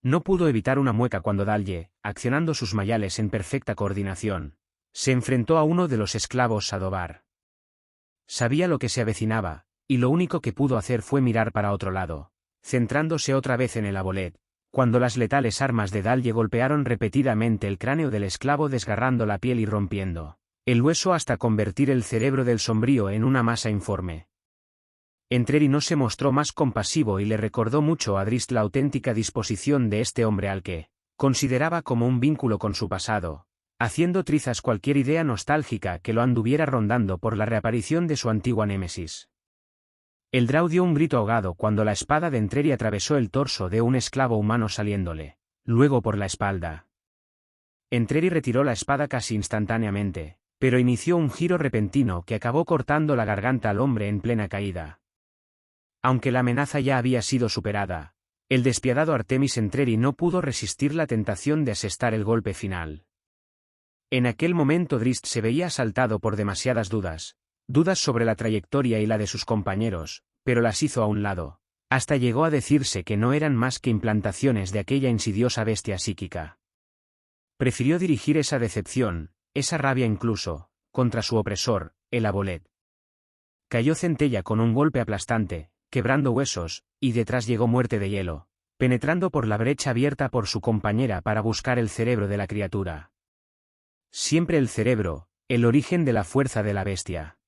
No pudo evitar una mueca cuando Dalje, accionando sus mayales en perfecta coordinación, se enfrentó a uno de los esclavos Sadobar. Sabía lo que se avecinaba, y lo único que pudo hacer fue mirar para otro lado, centrándose otra vez en el Abolet, cuando las letales armas de Dalje golpearon repetidamente el cráneo del esclavo desgarrando la piel y rompiendo el hueso hasta convertir el cerebro del sombrío en una masa informe. Entreri no se mostró más compasivo y le recordó mucho a Drizzt la auténtica disposición de este hombre al que consideraba como un vínculo con su pasado, haciendo trizas cualquier idea nostálgica que lo anduviera rondando por la reaparición de su antigua némesis. El Drow dio un grito ahogado cuando la espada de Entreri atravesó el torso de un esclavo humano saliéndole, luego por la espalda. Entreri retiró la espada casi instantáneamente, Pero inició un giro repentino que acabó cortando la garganta al hombre en plena caída. Aunque la amenaza ya había sido superada, el despiadado Artemis Entreri no pudo resistir la tentación de asestar el golpe final. En aquel momento Drizzt se veía asaltado por demasiadas dudas sobre la trayectoria y la de sus compañeros, pero las hizo a un lado. Hasta llegó a decirse que no eran más que implantaciones de aquella insidiosa bestia psíquica. Prefirió dirigir esa decepción, esa rabia incluso, contra su opresor, el Abolet. Cayó Centella con un golpe aplastante, quebrando huesos, y detrás llegó Muerte de Hielo, penetrando por la brecha abierta por su compañera para buscar el cerebro de la criatura. Siempre el cerebro, el origen de la fuerza de la bestia.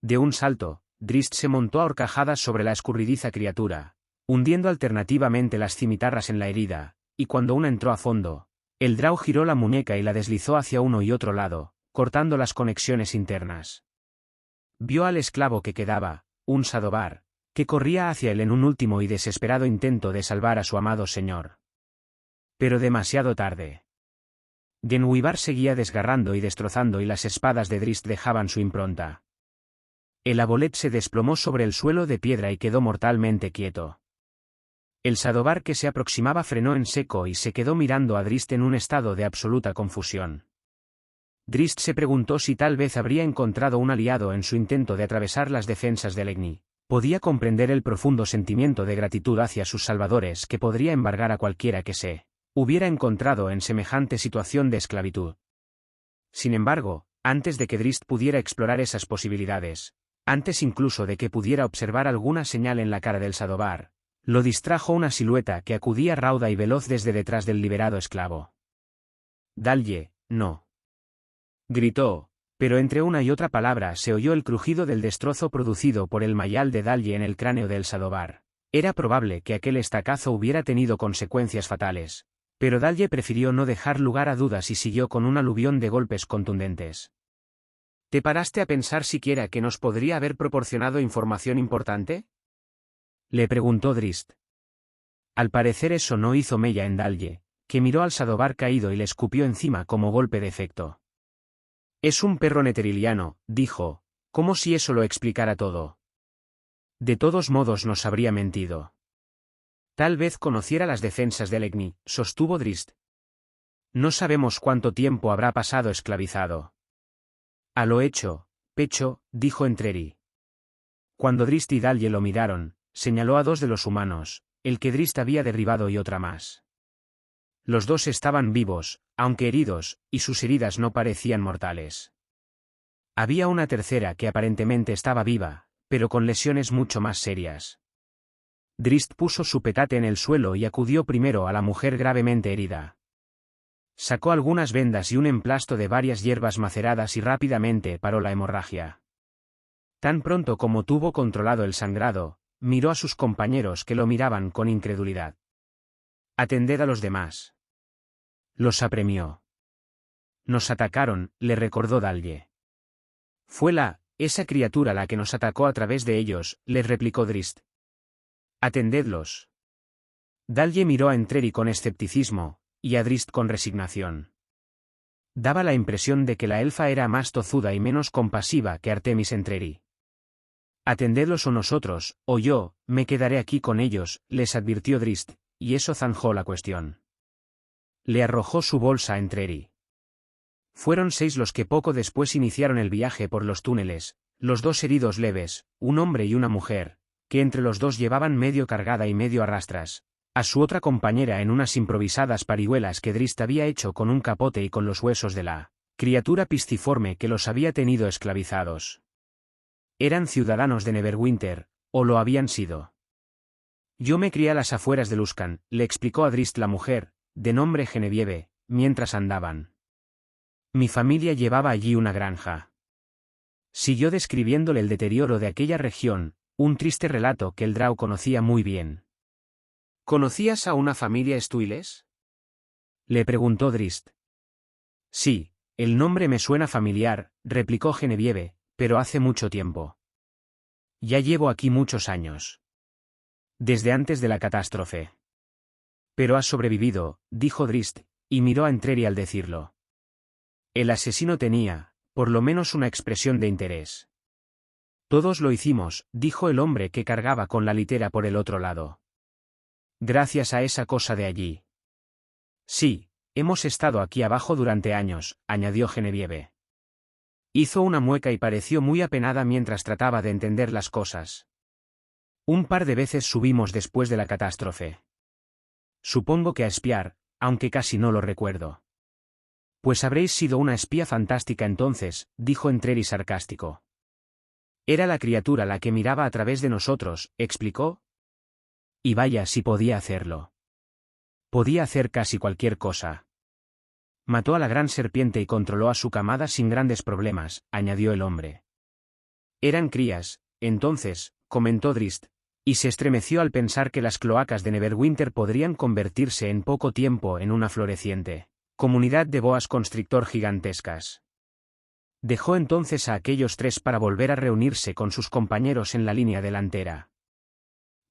De un salto, Drizzt se montó a horcajadas sobre la escurridiza criatura, hundiendo alternativamente las cimitarras en la herida, y cuando una entró a fondo, el Drow giró la muñeca y la deslizó hacia uno y otro lado, cortando las conexiones internas. Vio al esclavo que quedaba, un Sadobar, que corría hacia él en un último y desesperado intento de salvar a su amado señor. Pero demasiado tarde. Denwivar seguía desgarrando y destrozando y las espadas de Drizzt dejaban su impronta. El Abolet se desplomó sobre el suelo de piedra y quedó mortalmente quieto. El Sadobar que se aproximaba frenó en seco y se quedó mirando a Drizzt en un estado de absoluta confusión. Drizzt se preguntó si tal vez habría encontrado un aliado en su intento de atravesar las defensas de Legni. Podía comprender el profundo sentimiento de gratitud hacia sus salvadores que podría embargar a cualquiera que se hubiera encontrado en semejante situación de esclavitud. Sin embargo, antes de que Drizzt pudiera explorar esas posibilidades, antes incluso de que pudiera observar alguna señal en la cara del Sadobar, lo distrajo una silueta que acudía rauda y veloz desde detrás del liberado esclavo. «Dalye, no», gritó, pero entre una y otra palabra se oyó el crujido del destrozo producido por el mayal de Dalye en el cráneo del Sadobar. Era probable que aquel estacazo hubiera tenido consecuencias fatales, pero Dalye prefirió no dejar lugar a dudas y siguió con un aluvión de golpes contundentes. «¿Te paraste a pensar siquiera que nos podría haber proporcionado información importante?», le preguntó Drizzt. Al parecer eso no hizo mella en Dalye, que miró al Sadobar caído y le escupió encima como golpe de efecto. «Es un perro neteriliano», dijo, como si eso lo explicara todo. «De todos modos nos habría mentido». «Tal vez conociera las defensas de Legni», sostuvo Drizzt. «No sabemos cuánto tiempo habrá pasado esclavizado». «A lo hecho, pecho», dijo Entreri. Cuando Drizzt y Dalye lo miraron, señaló a dos de los humanos, el que Drizzt había derribado y otra más. Los dos estaban vivos, aunque heridos, y sus heridas no parecían mortales. Había una tercera que aparentemente estaba viva, pero con lesiones mucho más serias. Drizzt puso su petate en el suelo y acudió primero a la mujer gravemente herida. Sacó algunas vendas y un emplasto de varias hierbas maceradas y rápidamente paró la hemorragia. Tan pronto como tuvo controlado el sangrado, miró a sus compañeros que lo miraban con incredulidad. «Atended a los demás». Los apremió. «Nos atacaron», le recordó Dalye. «Fue esa criatura la que nos atacó a través de ellos», le replicó Drizzt. «Atendedlos». Dalye miró a Entreri con escepticismo, y a Drizzt con resignación. Daba la impresión de que la elfa era más tozuda y menos compasiva que Artemis Entreri. «Atendedlos o nosotros, o yo, me quedaré aquí con ellos», les advirtió Drizzt, y eso zanjó la cuestión. Le arrojó su bolsa a Entreri. Fueron 6 los que poco después iniciaron el viaje por los túneles, los 2 heridos leves, un hombre y una mujer, que entre los dos llevaban medio cargada y medio a rastras, a su otra compañera en unas improvisadas parihuelas que Drizzt había hecho con un capote y con los huesos de la criatura pisciforme que los había tenido esclavizados. Eran ciudadanos de Neverwinter, o lo habían sido. «Yo me crié a las afueras de Luskan», le explicó a Drizzt la mujer, de nombre Genevieve, mientras andaban. «Mi familia llevaba allí una granja». Siguió describiéndole el deterioro de aquella región, un triste relato que el Drow conocía muy bien. «¿Conocías a una familia Stuiles?», le preguntó Drizzt. «Sí, el nombre me suena familiar», replicó Genevieve, «pero hace mucho tiempo. Ya llevo aquí muchos años. Desde antes de la catástrofe». «Pero has sobrevivido», dijo Drizzt, y miró a Entreri al decirlo. «El asesino tenía», por lo menos una expresión de interés. Todos lo hicimos, dijo el hombre que cargaba con la litera por el otro lado. Gracias a esa cosa de allí. Sí, hemos estado aquí abajo durante años, añadió Genevieve. Hizo una mueca y pareció muy apenada mientras trataba de entender las cosas. Un par de veces subimos después de la catástrofe. Supongo que a espiar, aunque casi no lo recuerdo. Pues habréis sido una espía fantástica entonces, dijo Entreri sarcástico. Era la criatura la que miraba a través de nosotros, explicó. Y vaya si podía hacerlo. Podía hacer casi cualquier cosa. Mató a la gran serpiente y controló a su camada sin grandes problemas, añadió el hombre. Eran crías, entonces, comentó Drizzt, y se estremeció al pensar que las cloacas de Neverwinter podrían convertirse en poco tiempo en una floreciente comunidad de boas constrictor gigantescas. Dejó entonces a aquellos tres para volver a reunirse con sus compañeros en la línea delantera.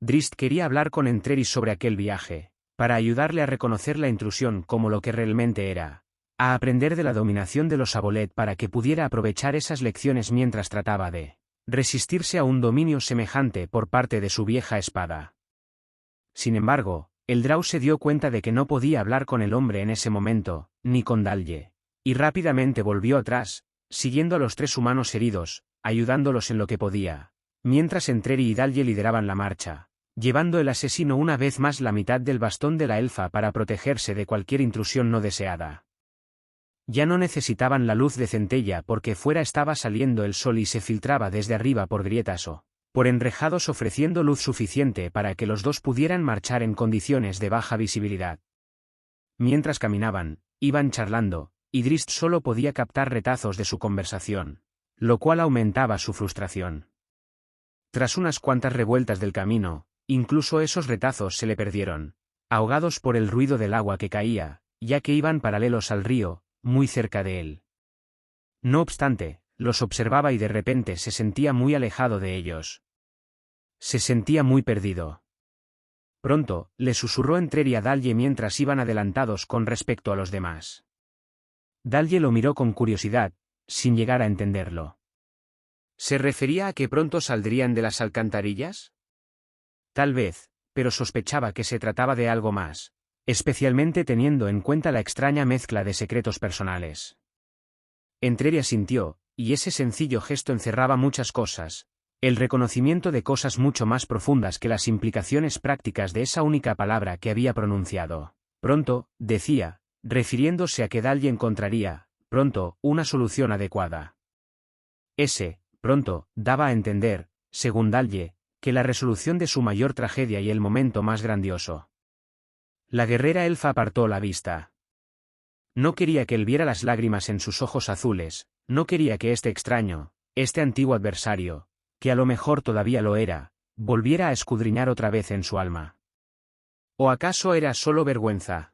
Drizzt quería hablar con Entreri sobre aquel viaje, para ayudarle a reconocer la intrusión como lo que realmente era, a aprender de la dominación de los Abolet para que pudiera aprovechar esas lecciones mientras trataba de resistirse a un dominio semejante por parte de su vieja espada. Sin embargo, el Drow se dio cuenta de que no podía hablar con el hombre en ese momento, ni con Dalje, y rápidamente volvió atrás, siguiendo a los tres humanos heridos, ayudándolos en lo que podía, mientras Entreri y Dalje lideraban la marcha, llevando el asesino una vez más la mitad del bastón de la elfa para protegerse de cualquier intrusión no deseada. Ya no necesitaban la luz de centella porque fuera estaba saliendo el sol y se filtraba desde arriba por grietas o por enrejados ofreciendo luz suficiente para que los dos pudieran marchar en condiciones de baja visibilidad. Mientras caminaban, iban charlando, y Drizzt solo podía captar retazos de su conversación, lo cual aumentaba su frustración. Tras unas cuantas revueltas del camino, incluso esos retazos se le perdieron, ahogados por el ruido del agua que caía, ya que iban paralelos al río, muy cerca de él. No obstante, los observaba y de repente se sentía muy alejado de ellos. Se sentía muy perdido. Pronto, le susurró Entreri a Dalje mientras iban adelantados con respecto a los demás. Dalje lo miró con curiosidad, sin llegar a entenderlo. ¿Se refería a que pronto saldrían de las alcantarillas? Tal vez, pero sospechaba que se trataba de algo más, especialmente teniendo en cuenta la extraña mezcla de secretos personales. Entreri asintió, y ese sencillo gesto encerraba muchas cosas, el reconocimiento de cosas mucho más profundas que las implicaciones prácticas de esa única palabra que había pronunciado. Pronto, decía, refiriéndose a que Dalje encontraría, pronto, una solución adecuada. Pronto, daba a entender, según Dalje, que la resolución de su mayor tragedia y el momento más grandioso. La guerrera elfa apartó la vista. No quería que él viera las lágrimas en sus ojos azules, no quería que este extraño, este antiguo adversario, que a lo mejor todavía lo era, volviera a escudriñar otra vez en su alma. ¿O acaso era solo vergüenza?